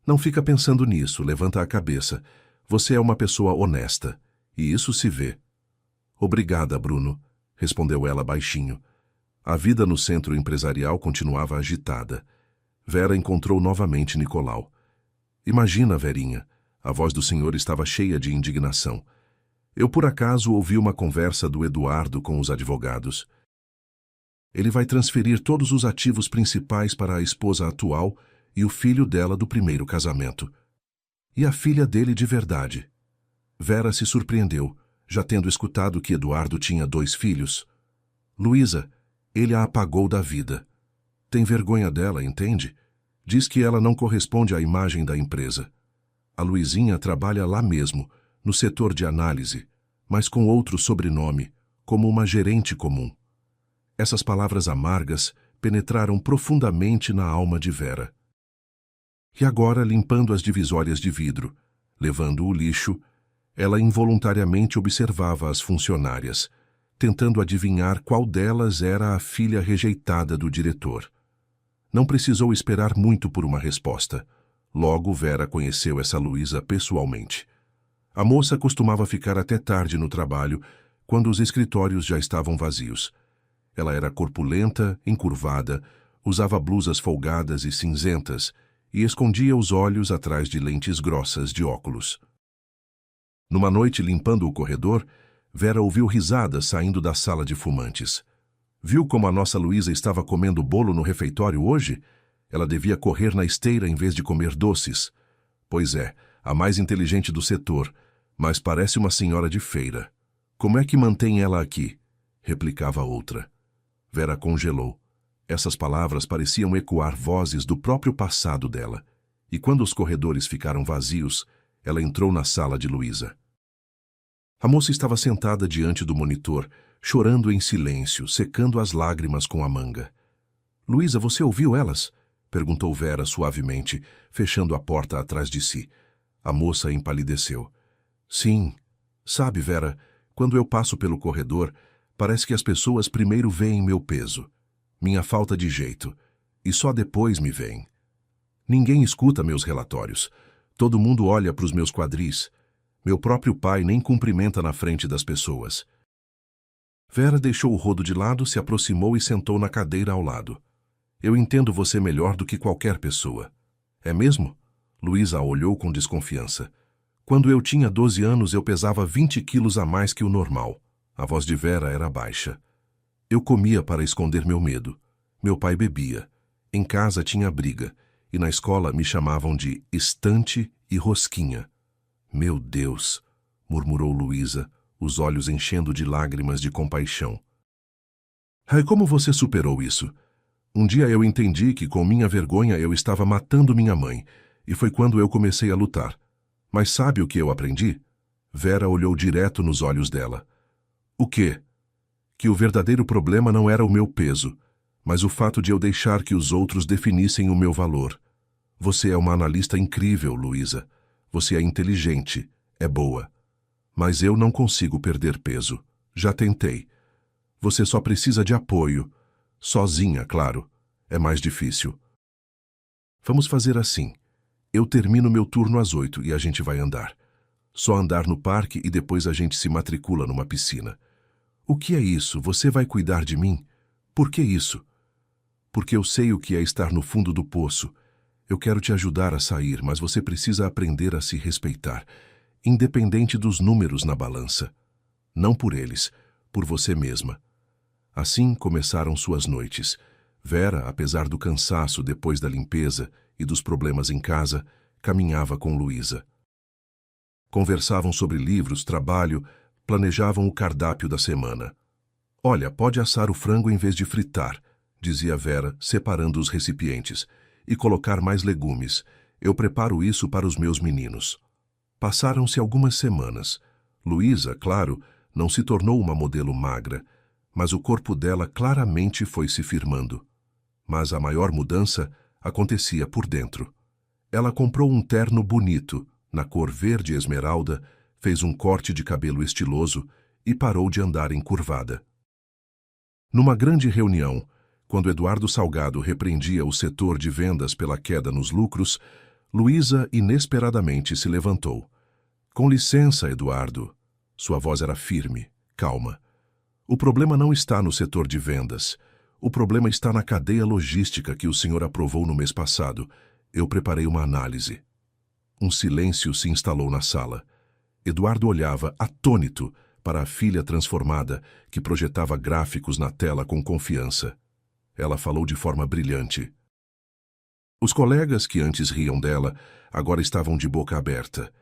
Não fica pensando nisso, levanta a cabeça. Você é uma pessoa honesta, e isso se vê. Obrigada, Bruno, respondeu ela baixinho. A vida no centro empresarial continuava agitada. Vera encontrou novamente Nicolau. Imagina, Verinha, a voz do senhor estava cheia de indignação. Eu por acaso ouvi uma conversa do Eduardo com os advogados. Ele vai transferir todos os ativos principais para a esposa atual e o filho dela do primeiro casamento. E a filha dele de verdade. Vera se surpreendeu, já tendo escutado que Eduardo tinha 2 filhos. Luísa, ele a apagou da vida. Tem vergonha dela, entende? Diz que ela não corresponde à imagem da empresa. A Luizinha trabalha lá mesmo, no setor de análise, mas com outro sobrenome, como uma gerente comum. Essas palavras amargas penetraram profundamente na alma de Vera. E agora, limpando as divisórias de vidro, levando o lixo, ela involuntariamente observava as funcionárias, tentando adivinhar qual delas era a filha rejeitada do diretor. Não precisou esperar muito por uma resposta. Logo, Vera conheceu essa Luísa pessoalmente. A moça costumava ficar até tarde no trabalho, quando os escritórios já estavam vazios. Ela era corpulenta, encurvada, usava blusas folgadas e cinzentas e escondia os olhos atrás de lentes grossas de óculos. Numa noite limpando o corredor, Vera ouviu risadas saindo da sala de fumantes. Viu como a nossa Luísa estava comendo bolo no refeitório hoje? Ela devia correr na esteira em vez de comer doces. Pois é, a mais inteligente do setor, mas parece uma senhora de feira. Como é que mantém ela aqui? Replicava outra. Vera congelou. Essas palavras pareciam ecoar vozes do próprio passado dela. E quando os corredores ficaram vazios, ela entrou na sala de Luísa. A moça estava sentada diante do monitor, chorando em silêncio, secando as lágrimas com a manga. Luísa, você ouviu elas? Perguntou Vera suavemente, fechando a porta atrás de si. A moça empalideceu. Sim. Sabe, Vera, quando eu passo pelo corredor, parece que as pessoas primeiro veem meu peso, minha falta de jeito, e só depois me veem. Ninguém escuta meus relatórios. Todo mundo olha para os meus quadris. Meu próprio pai nem cumprimenta na frente das pessoas. Vera deixou o rodo de lado, se aproximou e sentou na cadeira ao lado. Eu entendo você melhor do que qualquer pessoa. É mesmo? Luísa a olhou com desconfiança. Quando eu tinha 12 anos, eu pesava 20 quilos a mais que o normal. A voz de Vera era baixa. Eu comia para esconder meu medo. Meu pai bebia. Em casa tinha briga. E na escola me chamavam de estante e rosquinha. Meu Deus, murmurou Luísa, os olhos enchendo de lágrimas de compaixão. Ai, como você superou isso? Um dia eu entendi que com minha vergonha eu estava matando minha mãe, e foi quando eu comecei a lutar. Mas sabe o que eu aprendi? Vera olhou direto nos olhos dela. O quê? Que o verdadeiro problema não era o meu peso, mas o fato de eu deixar que os outros definissem o meu valor. Você é uma analista incrível, Luísa. Você é inteligente, é boa. Mas eu não consigo perder peso. Já tentei. Você só precisa de apoio. Sozinha, claro. É mais difícil. Vamos fazer assim. Eu termino meu turno às 8 e a gente vai andar. Só andar no parque e depois a gente se matricula numa piscina. O que é isso? Você vai cuidar de mim? Por que isso? Porque eu sei o que é estar no fundo do poço. Eu quero te ajudar a sair, mas você precisa aprender a se respeitar, independente dos números na balança. Não por eles, por você mesma. Assim começaram suas noites. Vera, apesar do cansaço depois da limpeza e dos problemas em casa, caminhava com Luísa. Conversavam sobre livros, trabalho, planejavam o cardápio da semana. Olha, pode assar o frango em vez de fritar, dizia Vera, separando os recipientes, e colocar mais legumes. Eu preparo isso para os meus meninos. Passaram-se algumas semanas. Luísa, claro, não se tornou uma modelo magra, mas o corpo dela claramente foi se firmando. Mas a maior mudança acontecia por dentro. Ela comprou um terno bonito, na cor verde esmeralda, fez um corte de cabelo estiloso e parou de andar encurvada. Numa grande reunião, quando Eduardo Salgado repreendia o setor de vendas pela queda nos lucros, Luísa inesperadamente se levantou. Com licença, Eduardo. Sua voz era firme, calma. O problema não está no setor de vendas. O problema está na cadeia logística que o senhor aprovou no mês passado. Eu preparei uma análise. Um silêncio se instalou na sala. Eduardo olhava, atônito, para a filha transformada, que projetava gráficos na tela com confiança. Ela falou de forma brilhante. Os colegas que antes riam dela, agora estavam de boca aberta.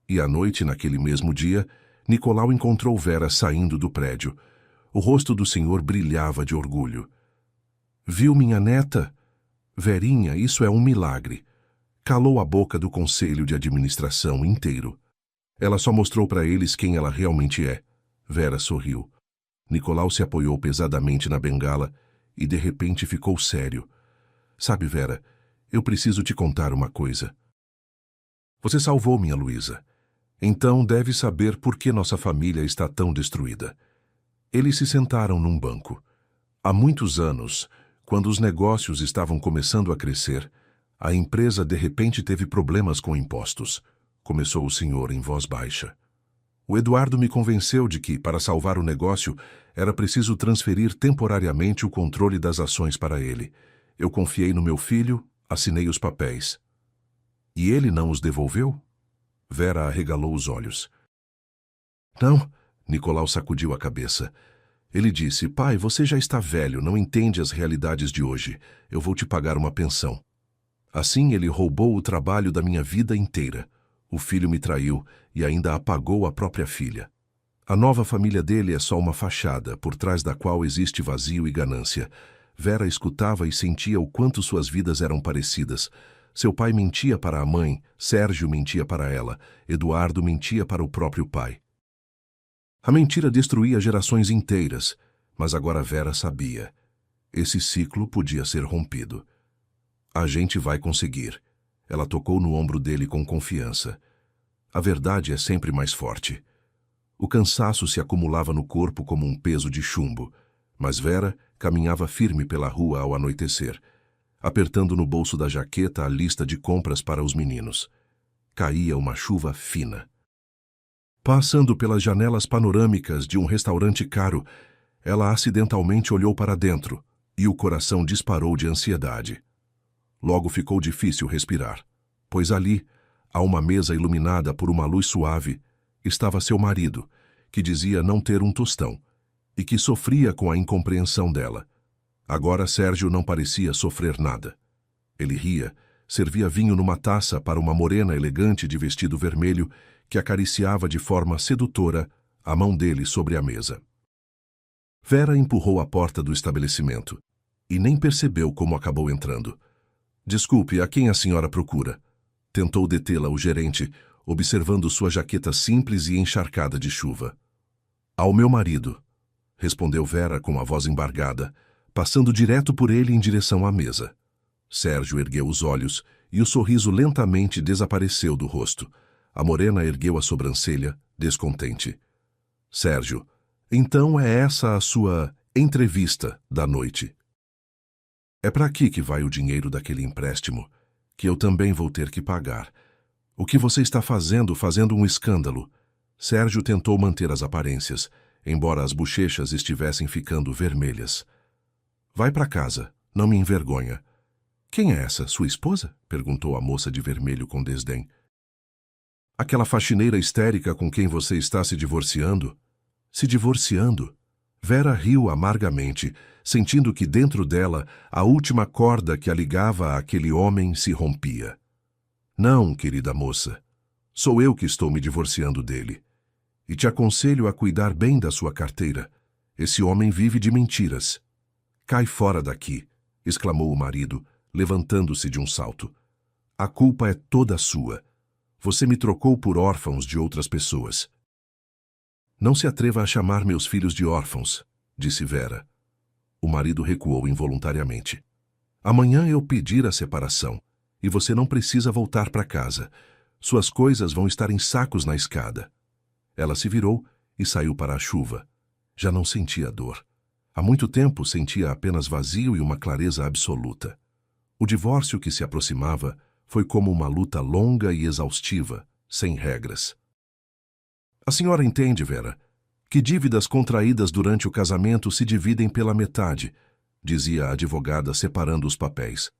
E à noite, naquele mesmo dia, Nicolau encontrou Vera saindo do prédio. O rosto do senhor brilhava de orgulho. Viu minha neta? Verinha, isso é um milagre. Calou a boca do conselho de administração inteiro. Ela só mostrou para eles quem ela realmente é. Vera sorriu. Nicolau se apoiou pesadamente na bengala e de repente ficou sério. Sabe, Vera, eu preciso te contar uma coisa. Você salvou minha Luísa. Então deve saber por que nossa família está tão destruída. Eles se sentaram num banco. Há muitos anos, quando os negócios estavam começando a crescer, a empresa de repente teve problemas com impostos. Começou o senhor em voz baixa. O Eduardo me convenceu de que, para salvar o negócio, era preciso transferir temporariamente o controle das ações para ele. Eu confiei no meu filho, assinei os papéis. E ele não os devolveu? Vera arregalou os olhos. Não, Nicolau sacudiu a cabeça. Ele disse, pai, você já está velho, não entende as realidades de hoje. Eu vou te pagar uma pensão. Assim ele roubou o trabalho da minha vida inteira. O filho me traiu e ainda apagou a própria filha. A nova família dele é só uma fachada, por trás da qual existe vazio e ganância. Vera escutava e sentia o quanto suas vidas eram parecidas. Seu pai mentia para a mãe, Sérgio mentia para ela, Eduardo mentia para o próprio pai. A mentira destruía gerações inteiras, mas agora Vera sabia. Esse ciclo podia ser rompido. A gente vai conseguir. Ela tocou no ombro dele com confiança. A verdade é sempre mais forte. O cansaço se acumulava no corpo como um peso de chumbo, mas Vera caminhava firme pela rua ao anoitecer, apertando no bolso da jaqueta a lista de compras para os meninos. Caía uma chuva fina. Passando pelas janelas panorâmicas de um restaurante caro, ela acidentalmente olhou para dentro e o coração disparou de ansiedade. Logo ficou difícil respirar, pois ali, a uma mesa iluminada por uma luz suave, estava seu marido, que dizia não ter um tostão e que sofria com a incompreensão dela. Agora Sérgio não parecia sofrer nada. Ele ria, servia vinho numa taça para uma morena elegante de vestido vermelho que acariciava de forma sedutora a mão dele sobre a mesa. Vera empurrou a porta do estabelecimento e nem percebeu como acabou entrando. Desculpe, a quem a senhora procura? Tentou detê-la o gerente, observando sua jaqueta simples e encharcada de chuva. Ao meu marido, respondeu Vera com a voz embargada, passando direto por ele em direção à mesa. Sérgio ergueu os olhos e o sorriso lentamente desapareceu do rosto. A morena ergueu a sobrancelha, descontente. Sérgio, então é essa a sua entrevista da noite. É para aqui que vai o dinheiro daquele empréstimo, que eu também vou ter que pagar. O que você está fazendo um escândalo? Sérgio tentou manter as aparências, embora as bochechas estivessem ficando vermelhas. Vai para casa, não me envergonha. Quem é essa, sua esposa? Perguntou a moça de vermelho com desdém. Aquela faxineira histérica com quem você está se divorciando? Se divorciando? Vera riu amargamente, sentindo que dentro dela a última corda que a ligava àquele homem se rompia. Não, querida moça. Sou eu que estou me divorciando dele. E te aconselho a cuidar bem da sua carteira. Esse homem vive de mentiras. Cai fora daqui, exclamou o marido, levantando-se de um salto. A culpa é toda sua. Você me trocou por órfãos de outras pessoas. Não se atreva a chamar meus filhos de órfãos, disse Vera. O marido recuou involuntariamente. Amanhã eu pedir a separação, e você não precisa voltar para casa. Suas coisas vão estar em sacos na escada. Ela se virou e saiu para a chuva. Já não sentia dor. Há muito tempo sentia apenas vazio e uma clareza absoluta. O divórcio que se aproximava foi como uma luta longa e exaustiva, sem regras. A senhora entende, Vera, que dívidas contraídas durante o casamento se dividem pela metade, dizia a advogada separando os papéis.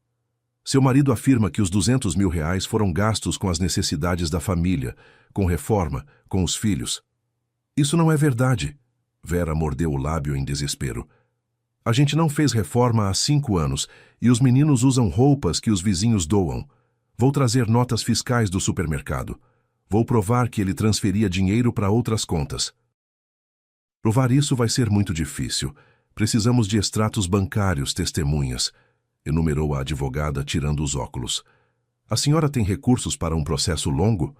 Seu marido afirma que os R$200 mil foram gastos com as necessidades da família, com reforma, com os filhos. Isso não é verdade. Vera mordeu o lábio em desespero. A gente não fez reforma há 5 anos e os meninos usam roupas que os vizinhos doam. Vou trazer notas fiscais do supermercado. Vou provar que ele transferia dinheiro para outras contas. Provar isso vai ser muito difícil. Precisamos de extratos bancários, testemunhas, enumerou a advogada tirando os óculos. A senhora tem recursos para um processo longo?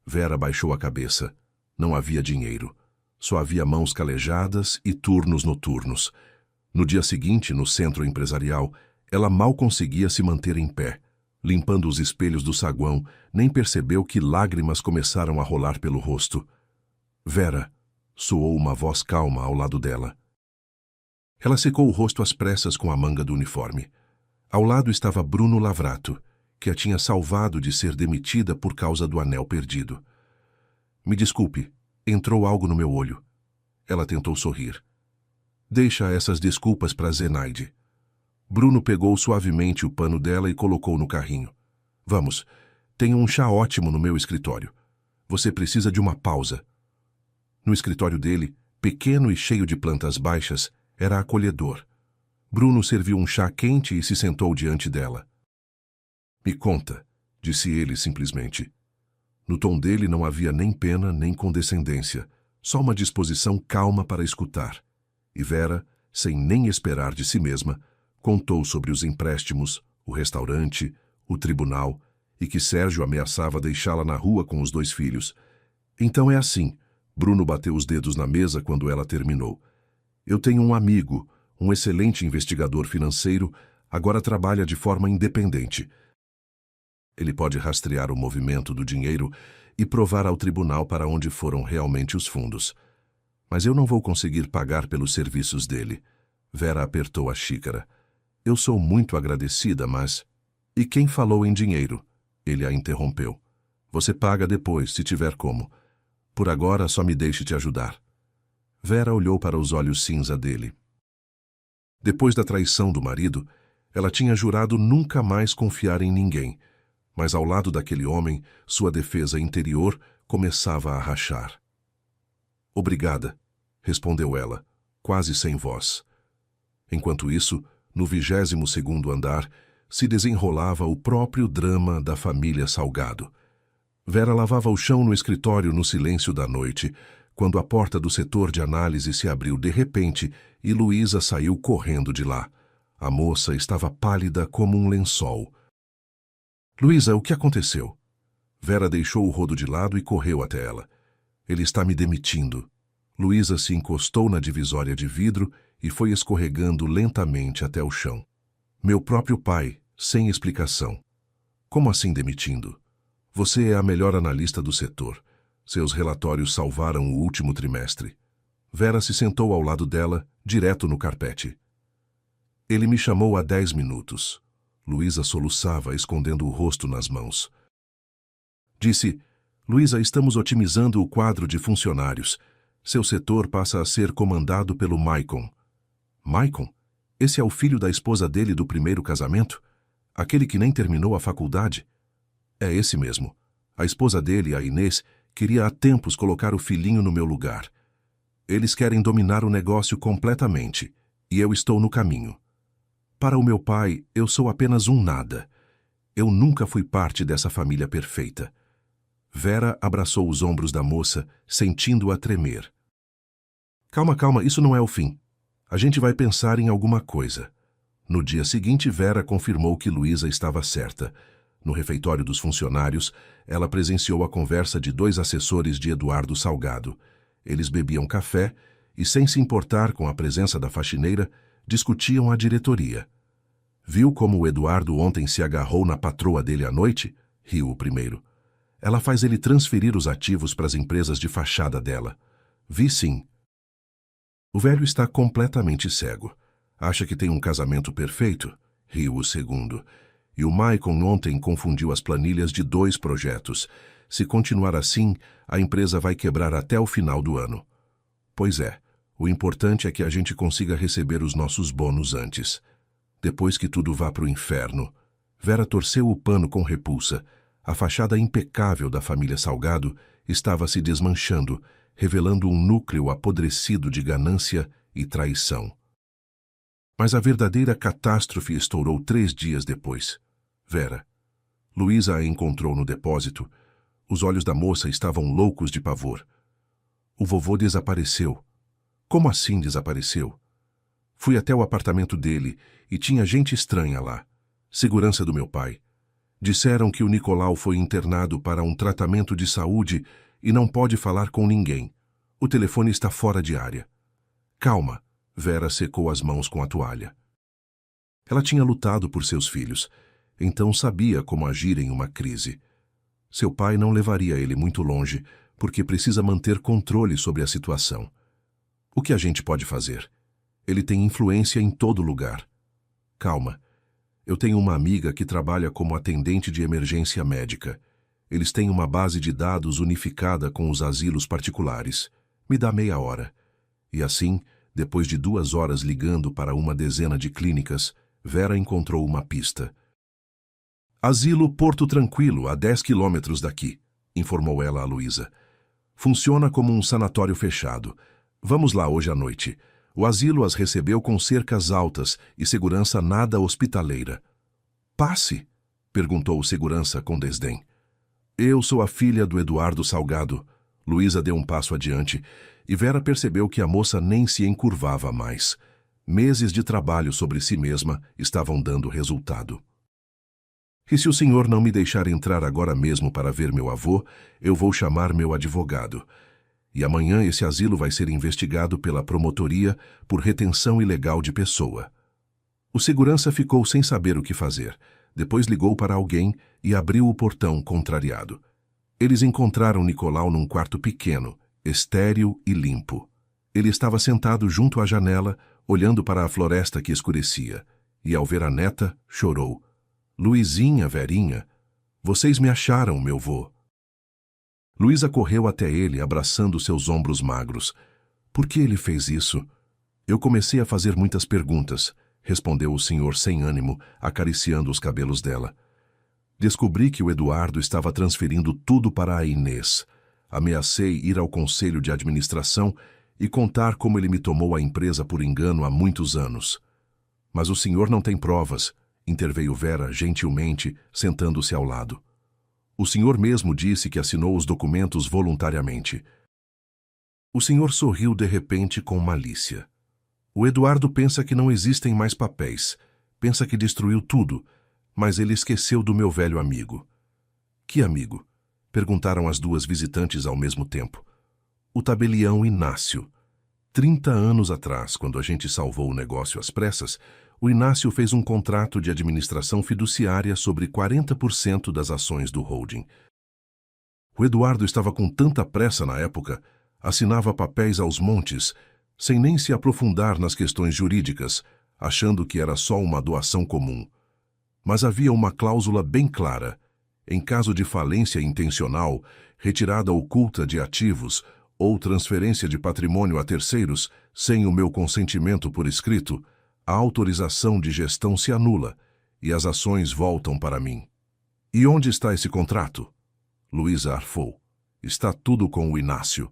Vera baixou a cabeça. Não havia dinheiro. Só havia mãos calejadas e turnos noturnos. No dia seguinte, no centro empresarial, ela mal conseguia se manter em pé. Limpando os espelhos do saguão, nem percebeu que lágrimas começaram a rolar pelo rosto. Vera, soou uma voz calma ao lado dela. Ela secou o rosto às pressas com a manga do uniforme. Ao lado estava Bruno Lavrato, que a tinha salvado de ser demitida por causa do anel perdido. Me desculpe, entrou algo no meu olho. Ela tentou sorrir. Deixa essas desculpas para Zenaide. Bruno pegou suavemente o pano dela e colocou no carrinho. Vamos, Tenho um chá ótimo no meu escritório. Você precisa de uma pausa. No escritório dele, pequeno e cheio de plantas baixas, era acolhedor. Bruno serviu um chá quente e se sentou diante dela. Me conta, disse ele simplesmente. No tom dele não havia nem pena nem condescendência, só uma disposição calma para escutar. E Vera, sem nem esperar de si mesma, contou sobre os empréstimos, o restaurante, o tribunal, e que Sérgio ameaçava deixá-la na rua com os 2 filhos. Então é assim, Bruno bateu os dedos na mesa quando ela terminou. Eu tenho um amigo, um excelente investigador financeiro, agora trabalha de forma independente. Ele pode rastrear o movimento do dinheiro e provar ao tribunal para onde foram realmente os fundos. Mas eu não vou conseguir pagar pelos serviços dele. Vera apertou a xícara. Eu sou muito agradecida, mas... E quem falou em dinheiro? Ele a interrompeu. Você paga depois, se tiver como. Por agora, só me deixe te ajudar. Vera olhou para os olhos cinza dele. Depois da traição do marido, ela tinha jurado nunca mais confiar em ninguém, mas ao lado daquele homem, sua defesa interior começava a rachar. Obrigada, respondeu ela, quase sem voz. Enquanto isso, no 22º andar, se desenrolava o próprio drama da família Salgado. Vera lavava o chão no escritório no silêncio da noite, quando a porta do setor de análise se abriu de repente e Luísa saiu correndo de lá. A moça estava pálida como um lençol. Luísa, o que aconteceu? Vera deixou o rodo de lado e correu até ela. Ele está me demitindo. Luísa se encostou na divisória de vidro e foi escorregando lentamente até o chão. Meu próprio pai, sem explicação. Como assim demitindo? Você é a melhor analista do setor. Seus relatórios salvaram o último trimestre. Vera se sentou ao lado dela, direto no carpete. Ele me chamou há 10 minutos. Luísa soluçava, escondendo o rosto nas mãos. Disse, Luísa, estamos otimizando o quadro de funcionários. Seu setor passa a ser comandado pelo Maicon. Maicon? Esse é o filho da esposa dele do primeiro casamento? Aquele que nem terminou a faculdade? É esse mesmo. A esposa dele, a Inês, queria há tempos colocar o filhinho no meu lugar. Eles querem dominar o negócio completamente, e eu estou no caminho. Para o meu pai, eu sou apenas um nada. Eu nunca fui parte dessa família perfeita. Vera abraçou os ombros da moça, sentindo-a tremer. Calma, calma, isso não é o fim. A gente vai pensar em alguma coisa. No dia seguinte, Vera confirmou que Luísa estava certa. No refeitório dos funcionários, ela presenciou a conversa de 2 assessores de Eduardo Salgado. Eles bebiam café e, sem se importar com a presença da faxineira, discutiam a diretoria. Viu como o Eduardo ontem se agarrou na patroa dele à noite? Riu o primeiro. Ela faz ele transferir os ativos para as empresas de fachada dela. Vi sim. O velho está completamente cego. Acha que tem um casamento perfeito? Riu o segundo. E o Maicon ontem confundiu as planilhas de 2 projetos. Se continuar assim, a empresa vai quebrar até o final do ano. Pois é, o importante é que a gente consiga receber os nossos bônus antes. Depois que tudo vá para o inferno. Vera torceu o pano com repulsa. A fachada impecável da família Salgado estava se desmanchando, revelando um núcleo apodrecido de ganância e traição. Mas a verdadeira catástrofe estourou 3 dias depois. Vera. Luísa a encontrou no depósito. Os olhos da moça estavam loucos de pavor. O vovô desapareceu. Como assim desapareceu? Fui até o apartamento dele e tinha gente estranha lá. Segurança do meu pai. Disseram que o Nicolau foi internado para um tratamento de saúde e não pode falar com ninguém. O telefone está fora de área. Calma. Vera secou as mãos com a toalha. Ela tinha lutado por seus filhos, então sabia como agir em uma crise. Seu pai não levaria ele muito longe, porque precisa manter controle sobre a situação. O que a gente pode fazer? Ele tem influência em todo lugar. Calma. Eu tenho uma amiga que trabalha como atendente de emergência médica. Eles têm uma base de dados unificada com os asilos particulares. Me dá meia hora. E assim, depois de 2 horas ligando para uma dezena de clínicas, Vera encontrou uma pista. Asilo Porto Tranquilo, a 10 quilômetros daqui, informou ela a Luísa. Funciona como um sanatório fechado. Vamos lá hoje à noite. O asilo as recebeu com cercas altas e segurança nada hospitaleira. Passe? Perguntou o segurança com desdém. Eu sou a filha do Eduardo Salgado. Luísa deu um passo adiante e Vera percebeu que a moça nem se encurvava mais. Meses de trabalho sobre si mesma estavam dando resultado. E se o senhor não me deixar entrar agora mesmo para ver meu avô, eu vou chamar meu advogado. E amanhã esse asilo vai ser investigado pela promotoria por retenção ilegal de pessoa. O segurança ficou sem saber o que fazer. Depois ligou para alguém e abriu o portão contrariado. Eles encontraram Nicolau num quarto pequeno, estéril e limpo. Ele estava sentado junto à janela, olhando para a floresta que escurecia. E ao ver a neta, chorou. Luizinha, Verinha, vocês me acharam, meu vô. Luísa correu até ele, abraçando seus ombros magros. Por que ele fez isso? Eu comecei a fazer muitas perguntas, respondeu o senhor sem ânimo, acariciando os cabelos dela. Descobri que o Eduardo estava transferindo tudo para a Inês. Ameacei ir ao conselho de administração e contar como ele me tomou a empresa por engano há muitos anos. Mas o senhor não tem provas, interveio Vera gentilmente, sentando-se ao lado. O senhor mesmo disse que assinou os documentos voluntariamente. O senhor sorriu de repente com malícia. O Eduardo pensa que não existem mais papéis. Pensa que destruiu tudo, mas ele esqueceu do meu velho amigo. Que amigo? Perguntaram as duas visitantes ao mesmo tempo. O tabelião Inácio. 30 anos atrás, quando a gente salvou o negócio às pressas, o Inácio fez um contrato de administração fiduciária sobre 40% das ações do holding. O Eduardo estava com tanta pressa na época, assinava papéis aos montes, sem nem se aprofundar nas questões jurídicas, achando que era só uma doação comum. Mas havia uma cláusula bem clara. Em caso de falência intencional, retirada oculta de ativos ou transferência de patrimônio a terceiros, sem o meu consentimento por escrito, a autorização de gestão se anula e as ações voltam para mim. E onde está esse contrato? Luísa arfou. Está tudo com o Inácio.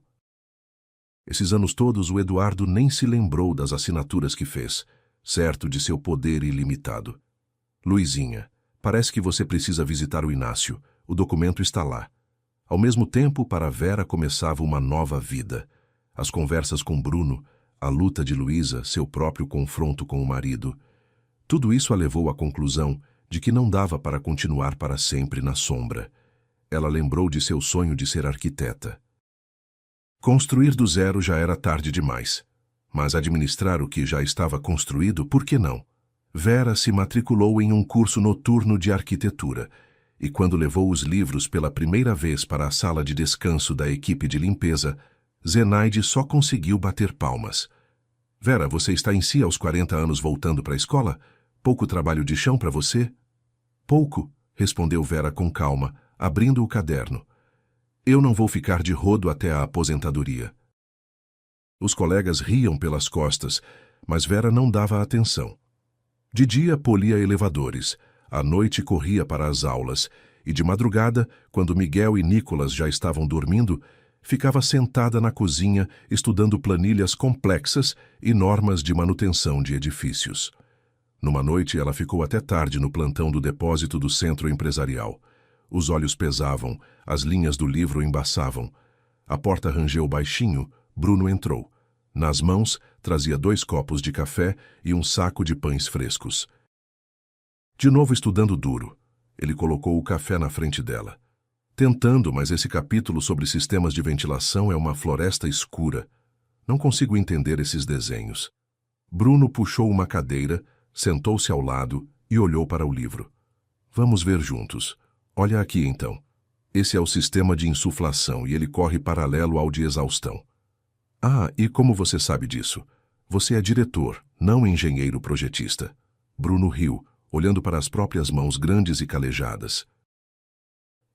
Esses anos todos o Eduardo nem se lembrou das assinaturas que fez, certo de seu poder ilimitado. Luizinha, parece que você precisa visitar o Inácio. O documento está lá. Ao mesmo tempo, para Vera começava uma nova vida. As conversas com Bruno, a luta de Luísa, seu próprio confronto com o marido. Tudo isso a levou à conclusão de que não dava para continuar para sempre na sombra. Ela lembrou de seu sonho de ser arquiteta. Construir do zero já era tarde demais, mas administrar o que já estava construído, por que não? Vera se matriculou em um curso noturno de arquitetura e, quando levou os livros pela primeira vez para a sala de descanso da equipe de limpeza, Zenaide só conseguiu bater palmas. Vera, você está em si aos 40 anos voltando para a escola? Pouco trabalho de chão para você? Pouco, respondeu Vera com calma, abrindo o caderno. Eu não vou ficar de rodo até a aposentadoria. Os colegas riam pelas costas, mas Vera não dava atenção. De dia polia elevadores, à noite corria para as aulas, e de madrugada, quando Miguel e Nicolas já estavam dormindo, ficava sentada na cozinha estudando planilhas complexas e normas de manutenção de edifícios. Numa noite, ela ficou até tarde no plantão do depósito do centro empresarial. Os olhos pesavam, as linhas do livro embaçavam. A porta rangeu baixinho, Bruno entrou. Nas mãos, trazia 2 copos de café e um saco de pães frescos. De novo estudando duro, ele colocou o café na frente dela. Tentando, mas esse capítulo sobre sistemas de ventilação é uma floresta escura. Não consigo entender esses desenhos. Bruno puxou uma cadeira, sentou-se ao lado e olhou para o livro. Vamos ver juntos. Olha aqui então. Esse é o sistema de insuflação e ele corre paralelo ao de exaustão. Ah, e como você sabe disso? Você é diretor, não engenheiro projetista. Bruno riu, olhando para as próprias mãos grandes e calejadas.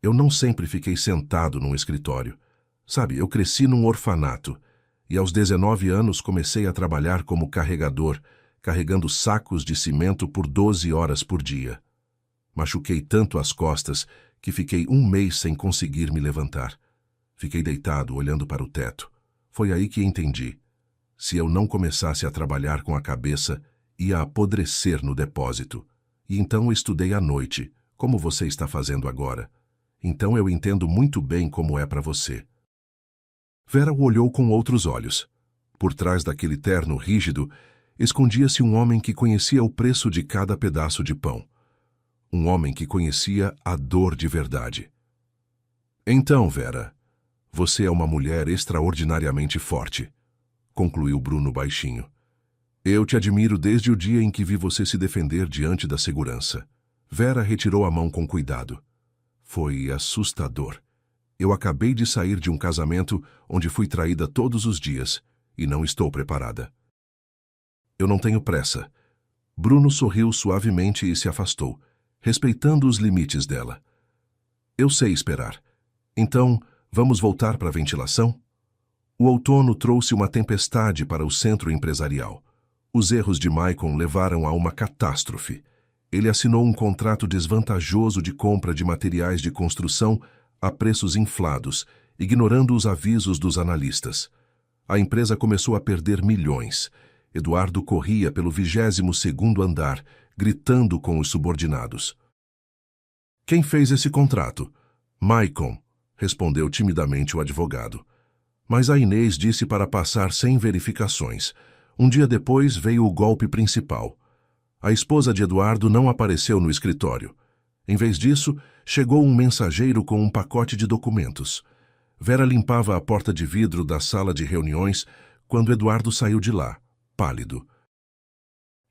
Eu não sempre fiquei sentado num escritório. Sabe, eu cresci num orfanato e aos 19 anos comecei a trabalhar como carregador, carregando sacos de cimento por 12 horas por dia. Machuquei tanto as costas que fiquei um mês sem conseguir me levantar. Fiquei deitado, olhando para o teto. Foi aí que entendi. Se eu não começasse a trabalhar com a cabeça, ia apodrecer no depósito. E então estudei à noite, como você está fazendo agora. Então eu entendo muito bem como é para você. Vera o olhou com outros olhos. Por trás daquele terno rígido, escondia-se um homem que conhecia o preço de cada pedaço de pão. Um homem que conhecia a dor de verdade. Então, Vera, você é uma mulher extraordinariamente forte, concluiu Bruno baixinho. Eu te admiro desde o dia em que vi você se defender diante da segurança. Vera retirou a mão com cuidado. Foi assustador. Eu acabei de sair de um casamento onde fui traída todos os dias e não estou preparada. Eu não tenho pressa. Bruno sorriu suavemente e se afastou, respeitando os limites dela. Eu sei esperar. Então, vamos voltar para a ventilação? O outono trouxe uma tempestade para o centro empresarial. Os erros de Maicon levaram a uma catástrofe. Ele assinou um contrato desvantajoso de compra de materiais de construção a preços inflados, ignorando os avisos dos analistas. A empresa começou a perder milhões. Eduardo corria pelo 22º andar, gritando com os subordinados. Quem fez esse contrato? Maicon, respondeu timidamente o advogado. Mas a Inês disse para passar sem verificações. Um dia depois veio o golpe principal. A esposa de Eduardo não apareceu no escritório. Em vez disso, chegou um mensageiro com um pacote de documentos. Vera limpava a porta de vidro da sala de reuniões quando Eduardo saiu de lá, pálido.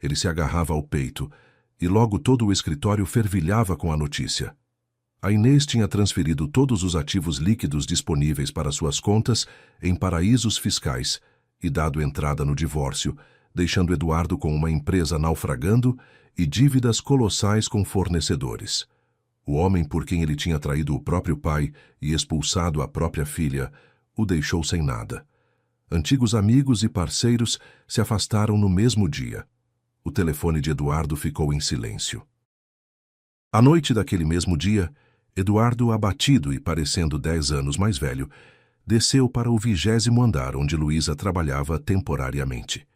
Ele se agarrava ao peito e logo todo o escritório fervilhava com a notícia. A Inês tinha transferido todos os ativos líquidos disponíveis para suas contas em paraísos fiscais e dado entrada no divórcio, deixando Eduardo com uma empresa naufragando e dívidas colossais com fornecedores. O homem por quem ele tinha traído o próprio pai e expulsado a própria filha o deixou sem nada. Antigos amigos e parceiros se afastaram no mesmo dia. O telefone de Eduardo ficou em silêncio. À noite daquele mesmo dia, Eduardo, abatido e parecendo 10 anos mais velho, desceu para o 20º andar onde Luísa trabalhava temporariamente.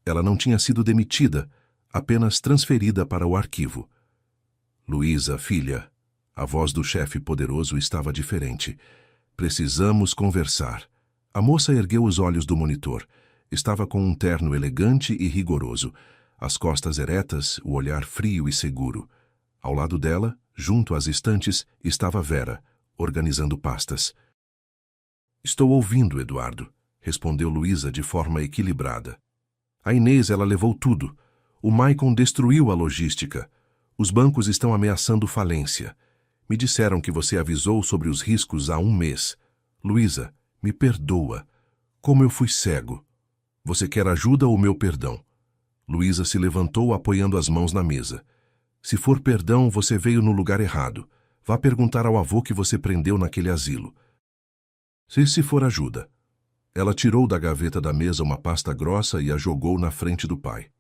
Ela não tinha sido demitida, apenas transferida para o arquivo. Luísa, filha, a voz do chefe poderoso estava diferente. Precisamos conversar. A moça ergueu os olhos do monitor. Estava com um terno elegante e rigoroso, as costas eretas, o olhar frio e seguro. Ao lado dela, junto às estantes, estava Vera, organizando pastas. Estou ouvindo, Eduardo, respondeu Luísa de forma equilibrada. A Inês, ela levou tudo. O Maicon destruiu a logística. Os bancos estão ameaçando falência. Me disseram que você avisou sobre os riscos há um mês. Luísa, me perdoa. Como eu fui cego. Você quer ajuda ou meu perdão? Luísa se levantou apoiando as mãos na mesa. Se for perdão, você veio no lugar errado. Vá perguntar ao avô que você prendeu naquele asilo. Se for ajuda. Ela tirou da gaveta da mesa uma pasta grossa e a jogou na frente do pai.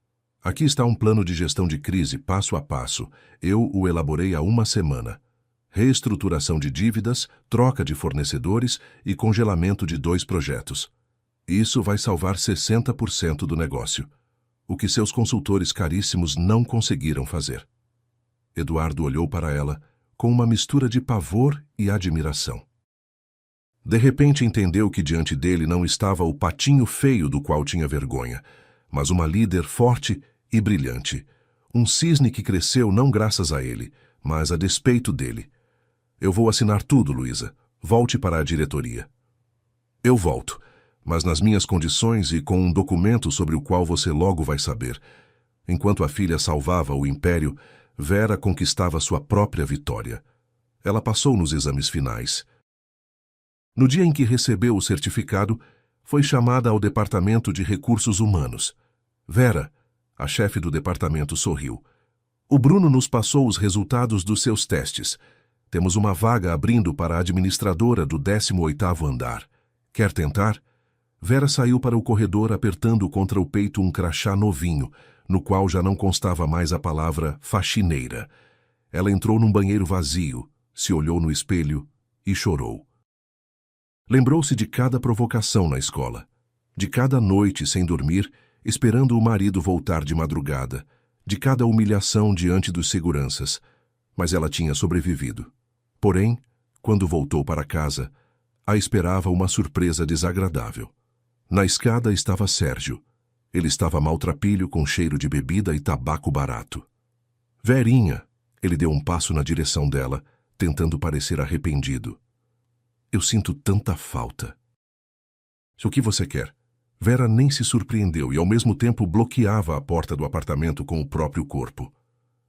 Aqui está um plano de gestão de crise, passo a passo. Eu o elaborei há uma semana. Reestruturação de dívidas, troca de fornecedores e congelamento de 2 projetos. Isso vai salvar 60% do negócio. O que seus consultores caríssimos não conseguiram fazer. Eduardo olhou para ela com uma mistura de pavor e admiração. De repente entendeu que diante dele não estava o patinho feio do qual tinha vergonha, mas uma líder forte e brilhante. Um cisne que cresceu não graças a ele, mas a despeito dele. Eu vou assinar tudo, Luísa. Volte para a diretoria. Eu volto, mas nas minhas condições e com um documento sobre o qual você logo vai saber. Enquanto a filha salvava o império, Vera conquistava sua própria vitória. Ela passou nos exames finais. No dia em que recebeu o certificado, foi chamada ao Departamento de Recursos Humanos. Vera, a chefe do departamento, sorriu. O Bruno nos passou os resultados dos seus testes. Temos uma vaga abrindo para a administradora do 18º andar. Quer tentar? Vera saiu para o corredor apertando contra o peito um crachá novinho, no qual já não constava mais a palavra faxineira. Ela entrou num banheiro vazio, se olhou no espelho e chorou. Lembrou-se de cada provocação na escola, de cada noite sem dormir, esperando o marido voltar de madrugada, de cada humilhação diante dos seguranças, mas ela tinha sobrevivido. Porém, quando voltou para casa, a esperava uma surpresa desagradável. Na escada estava Sérgio. Ele estava maltrapilho com cheiro de bebida e tabaco barato. Verinha, ele deu um passo na direção dela, tentando parecer arrependido. Eu sinto tanta falta. O que você quer? Vera nem se surpreendeu e ao mesmo tempo bloqueava a porta do apartamento com o próprio corpo.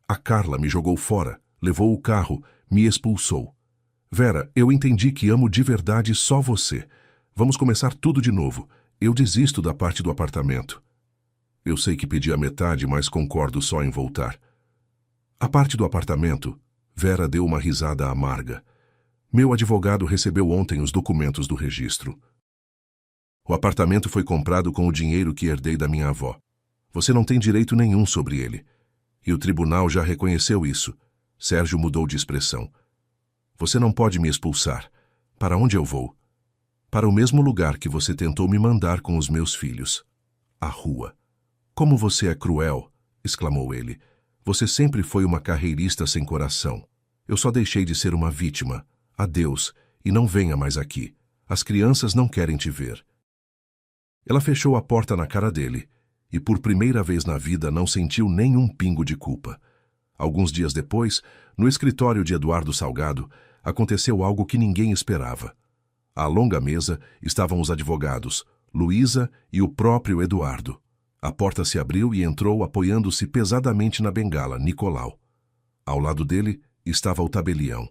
A Carla me jogou fora, levou o carro, me expulsou. Vera, eu entendi que amo de verdade só você. Vamos começar tudo de novo. Eu desisto da parte do apartamento. Eu sei que pedi a metade, mas concordo só em voltar. A parte do apartamento, Vera deu uma risada amarga. Meu advogado recebeu ontem os documentos do registro. O apartamento foi comprado com o dinheiro que herdei da minha avó. Você não tem direito nenhum sobre ele. E o tribunal já reconheceu isso. Sérgio mudou de expressão. Você não pode me expulsar. Para onde eu vou? Para o mesmo lugar que você tentou me mandar com os meus filhos. A rua. Como você é cruel, exclamou ele. Você sempre foi uma carreirista sem coração. Eu só deixei de ser uma vítima. Adeus, e não venha mais aqui. As crianças não querem te ver. Ela fechou a porta na cara dele, e por primeira vez na vida não sentiu nenhum pingo de culpa. Alguns dias depois, no escritório de Eduardo Salgado, aconteceu algo que ninguém esperava. À longa mesa estavam os advogados, Luísa e o próprio Eduardo. A porta se abriu e entrou apoiando-se pesadamente na bengala, Nicolau. Ao lado dele estava o tabelião.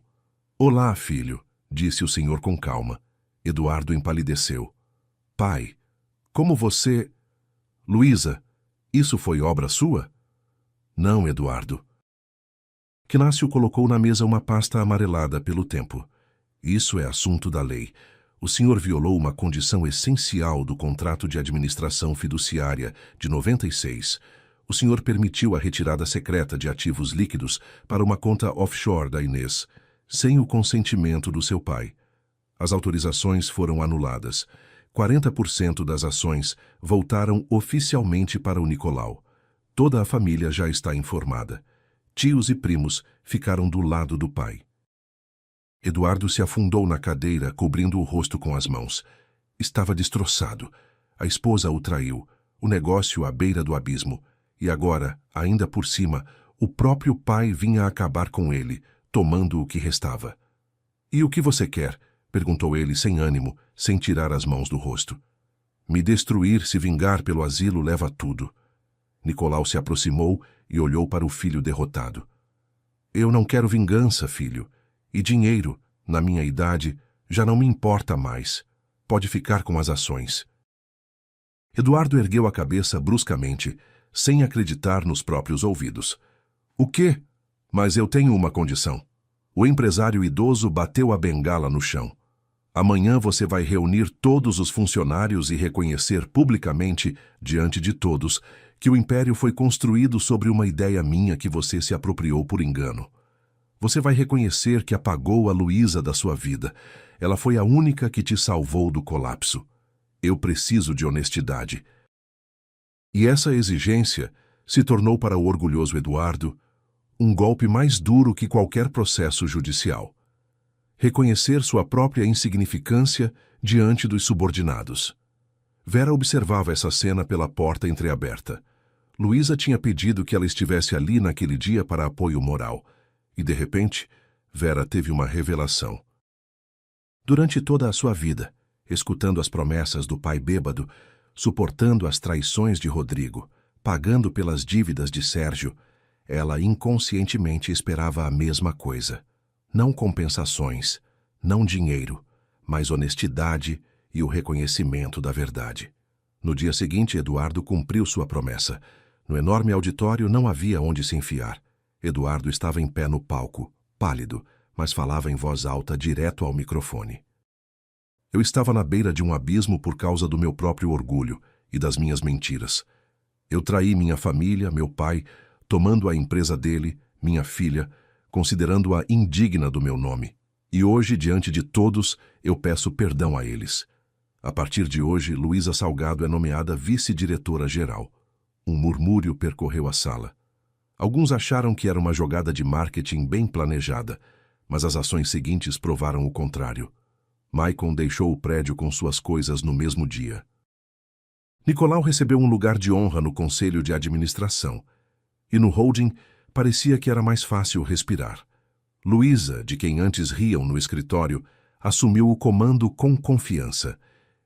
Olá, filho, disse o senhor com calma. Eduardo empalideceu. Pai, como você... Luísa, isso foi obra sua? Não, Eduardo. Knácio colocou na mesa uma pasta amarelada pelo tempo. Isso é assunto da lei. O senhor violou uma condição essencial do contrato de administração fiduciária de 96. O senhor permitiu a retirada secreta de ativos líquidos para uma conta offshore da Inês, sem o consentimento do seu pai. As autorizações foram anuladas. 40% das ações voltaram oficialmente para o Nicolau. Toda a família já está informada. Tios e primos ficaram do lado do pai. Eduardo se afundou na cadeira, cobrindo o rosto com as mãos. Estava destroçado. A esposa o traiu, o negócio à beira do abismo. E agora, ainda por cima, o próprio pai vinha acabar com ele, tomando o que restava. E o que você quer? Perguntou ele sem ânimo, sem tirar as mãos do rosto. Me destruir, se vingar pelo asilo, leva tudo. Nicolau se aproximou e olhou para o filho derrotado. Eu não quero vingança, filho. E dinheiro, na minha idade, já não me importa mais. Pode ficar com as ações. Eduardo ergueu a cabeça bruscamente, sem acreditar nos próprios ouvidos. O quê? Mas eu tenho uma condição. O empresário idoso bateu a bengala no chão. Amanhã você vai reunir todos os funcionários e reconhecer publicamente, diante de todos, que o império foi construído sobre uma ideia minha que você se apropriou por engano. Você vai reconhecer que apagou a Luísa da sua vida. Ela foi a única que te salvou do colapso. Eu preciso de honestidade. E essa exigência se tornou para o orgulhoso Eduardo um golpe mais duro que qualquer processo judicial. Reconhecer sua própria insignificância diante dos subordinados. Vera observava essa cena pela porta entreaberta. Luísa tinha pedido que ela estivesse ali naquele dia para apoio moral. E, de repente, Vera teve uma revelação. Durante toda a sua vida, escutando as promessas do pai bêbado, suportando as traições de Rodrigo, pagando pelas dívidas de Sérgio, ela inconscientemente esperava a mesma coisa. Não compensações, não dinheiro, mas honestidade e o reconhecimento da verdade. No dia seguinte, Eduardo cumpriu sua promessa. No enorme auditório não havia onde se enfiar. Eduardo estava em pé no palco, pálido, mas falava em voz alta direto ao microfone. Eu estava na beira de um abismo por causa do meu próprio orgulho e das minhas mentiras. Eu traí minha família, meu pai, tomando a empresa dele, minha filha, considerando-a indigna do meu nome. E hoje, diante de todos, eu peço perdão a eles. A partir de hoje, Luísa Salgado é nomeada vice-diretora-geral. Um murmúrio percorreu a sala. Alguns acharam que era uma jogada de marketing bem planejada, mas as ações seguintes provaram o contrário. Maicon deixou o prédio com suas coisas no mesmo dia. Nicolau recebeu um lugar de honra no conselho de administração. E no holding, parecia que era mais fácil respirar. Luísa, de quem antes riam no escritório, assumiu o comando com confiança.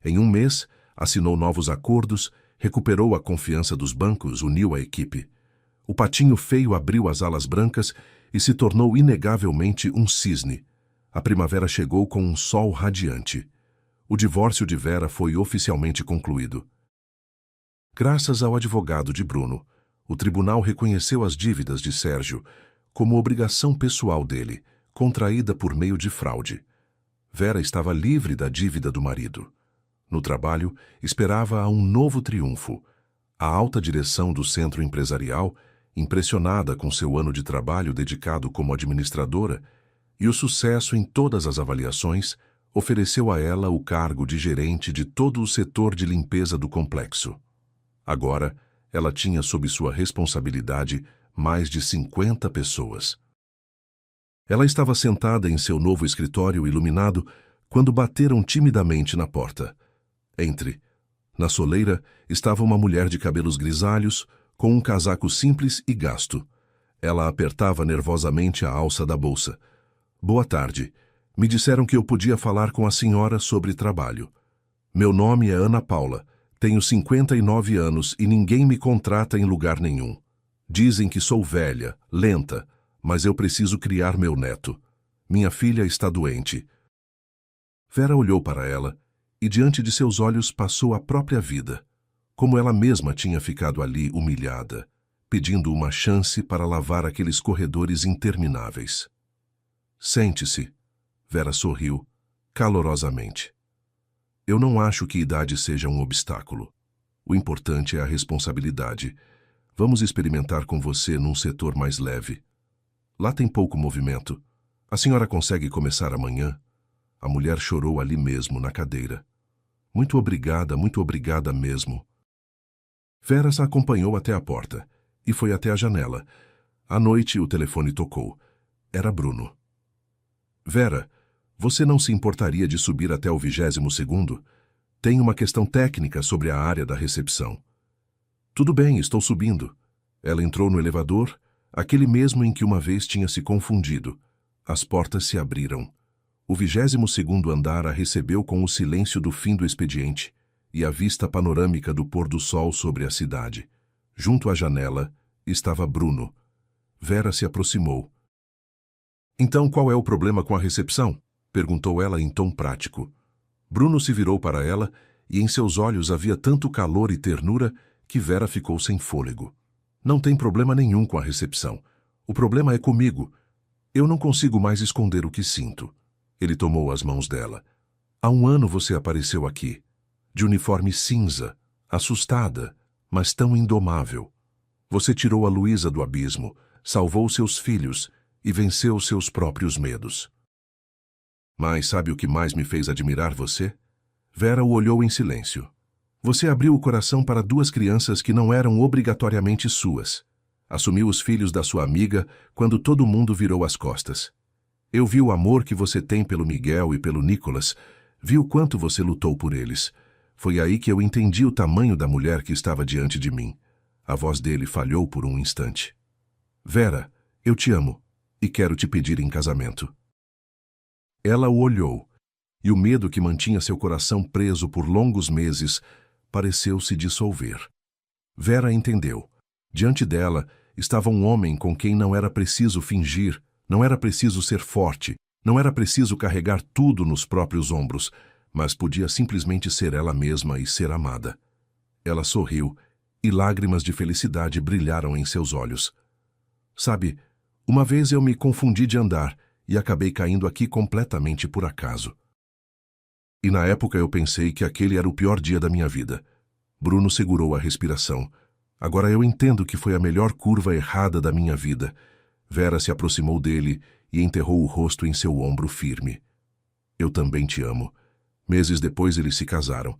Em um mês, assinou novos acordos, recuperou a confiança dos bancos, uniu a equipe. O patinho feio abriu as alas brancas e se tornou inegavelmente um cisne. A primavera chegou com um sol radiante. O divórcio de Vera foi oficialmente concluído. Graças ao advogado de Bruno, o tribunal reconheceu as dívidas de Sérgio como obrigação pessoal dele, contraída por meio de fraude. Vera estava livre da dívida do marido. No trabalho, esperava um novo triunfo. A alta direção do centro empresarial, impressionada com seu ano de trabalho dedicado como administradora e o sucesso em todas as avaliações, ofereceu a ela o cargo de gerente de todo o setor de limpeza do complexo. Agora, ela tinha sob sua responsabilidade mais de 50 pessoas. Ela estava sentada em seu novo escritório iluminado quando bateram timidamente na porta. Entre. Na soleira estava uma mulher de cabelos grisalhos, com um casaco simples e gasto. Ela apertava nervosamente a alça da bolsa. Boa tarde. Me disseram que eu podia falar com a senhora sobre trabalho. Meu nome é Ana Paula. Tenho 59 anos e ninguém me contrata em lugar nenhum. Dizem que sou velha, lenta, mas eu preciso criar meu neto. Minha filha está doente. Vera olhou para ela e diante de seus olhos passou a própria vida, como ela mesma tinha ficado ali humilhada, pedindo uma chance para lavar aqueles corredores intermináveis. Sente-se. Vera sorriu, calorosamente. Eu não acho que idade seja um obstáculo. O importante é a responsabilidade. Vamos experimentar com você num setor mais leve. Lá tem pouco movimento. A senhora consegue começar amanhã? A mulher chorou ali mesmo, na cadeira. Muito obrigada mesmo. Vera a acompanhou até a porta e foi até a janela. À noite, o telefone tocou. Era Bruno. Vera, você não se importaria de subir até o 22º? Tem uma questão técnica sobre a área da recepção. Tudo bem, estou subindo. Ela entrou no elevador, aquele mesmo em que uma vez tinha se confundido. As portas se abriram. O 22º andar a recebeu com o silêncio do fim do expediente e a vista panorâmica do pôr do sol sobre a cidade. Junto à janela estava Bruno. Vera se aproximou. Então qual é o problema com a recepção? Perguntou ela em tom prático. Bruno se virou para ela e em seus olhos havia tanto calor e ternura que Vera ficou sem fôlego. Não tem problema nenhum com a recepção. O problema é comigo. Eu não consigo mais esconder o que sinto. Ele tomou as mãos dela. Há um ano você apareceu aqui, de uniforme cinza, assustada, mas tão indomável. Você tirou a Luísa do abismo, salvou seus filhos e venceu seus próprios medos. Mas sabe o que mais me fez admirar você? Vera o olhou em silêncio. Você abriu o coração para 2 crianças que não eram obrigatoriamente suas. Assumiu os filhos da sua amiga quando todo mundo virou as costas. Eu vi o amor que você tem pelo Miguel e pelo Nicolas, vi o quanto você lutou por eles. Foi aí que eu entendi o tamanho da mulher que estava diante de mim. A voz dele falhou por um instante. Vera, eu te amo e quero te pedir em casamento. Ela o olhou, e o medo que mantinha seu coração preso por longos meses pareceu se dissolver. Vera entendeu. Diante dela estava um homem com quem não era preciso fingir, não era preciso ser forte, não era preciso carregar tudo nos próprios ombros, mas podia simplesmente ser ela mesma e ser amada. Ela sorriu, e lágrimas de felicidade brilharam em seus olhos. Sabe, uma vez eu me confundi de andar e acabei caindo aqui completamente por acaso. E na época eu pensei que aquele era o pior dia da minha vida. Bruno segurou a respiração. Agora eu entendo que foi a melhor curva errada da minha vida. Vera se aproximou dele e enterrou o rosto em seu ombro firme. Eu também te amo. Meses depois eles se casaram.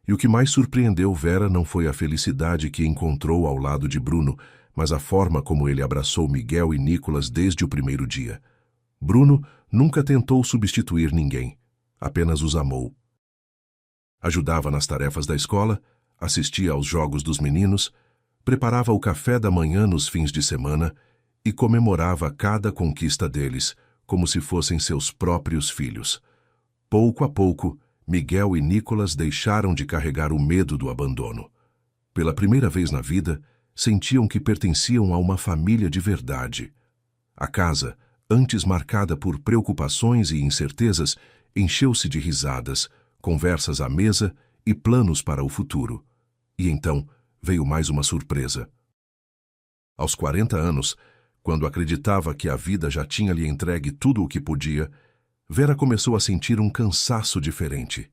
E o que mais surpreendeu Vera não foi a felicidade que encontrou ao lado de Bruno, mas a forma como ele abraçou Miguel e Nicolas desde o primeiro dia. Bruno nunca tentou substituir ninguém, apenas os amou. Ajudava nas tarefas da escola, assistia aos jogos dos meninos, preparava o café da manhã nos fins de semana e comemorava cada conquista deles, como se fossem seus próprios filhos. Pouco a pouco, Miguel e Nicolas deixaram de carregar o medo do abandono. Pela primeira vez na vida, sentiam que pertenciam a uma família de verdade. A casa, antes marcada por preocupações e incertezas, encheu-se de risadas, conversas à mesa e planos para o futuro. E então veio mais uma surpresa. Aos 40 anos, quando acreditava que a vida já tinha lhe entregue tudo o que podia, Vera começou a sentir um cansaço diferente.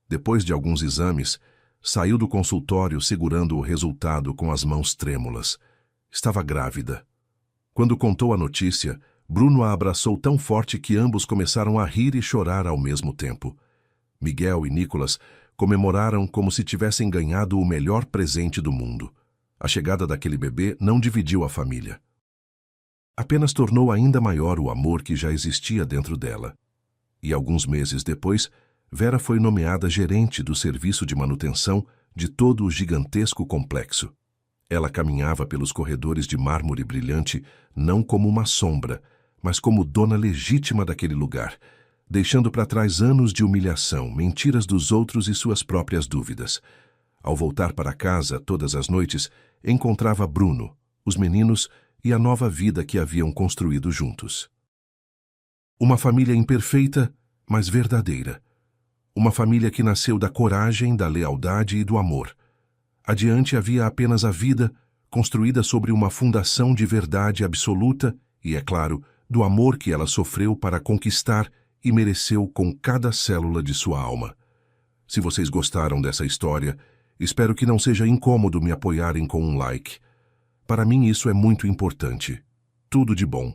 Depois de alguns exames, saiu do consultório segurando o resultado com as mãos trêmulas. Estava grávida. Quando contou a notícia, Bruno a abraçou tão forte que ambos começaram a rir e chorar ao mesmo tempo. Miguel e Nicolas comemoraram como se tivessem ganhado o melhor presente do mundo. A chegada daquele bebê não dividiu a família. Apenas tornou ainda maior o amor que já existia dentro dela. E alguns meses depois, Vera foi nomeada gerente do serviço de manutenção de todo o gigantesco complexo. Ela caminhava pelos corredores de mármore brilhante não como uma sombra, mas como dona legítima daquele lugar, deixando para trás anos de humilhação, mentiras dos outros e suas próprias dúvidas. Ao voltar para casa todas as noites, encontrava Bruno, os meninos e a nova vida que haviam construído juntos. Uma família imperfeita, mas verdadeira. Uma família que nasceu da coragem, da lealdade e do amor. Adiante havia apenas a vida, construída sobre uma fundação de verdade absoluta e, é claro, do amor que ela sofreu para conquistar e mereceu com cada célula de sua alma. Se vocês gostaram dessa história, espero que não seja incômodo me apoiarem com um like. Para mim isso é muito importante. Tudo de bom.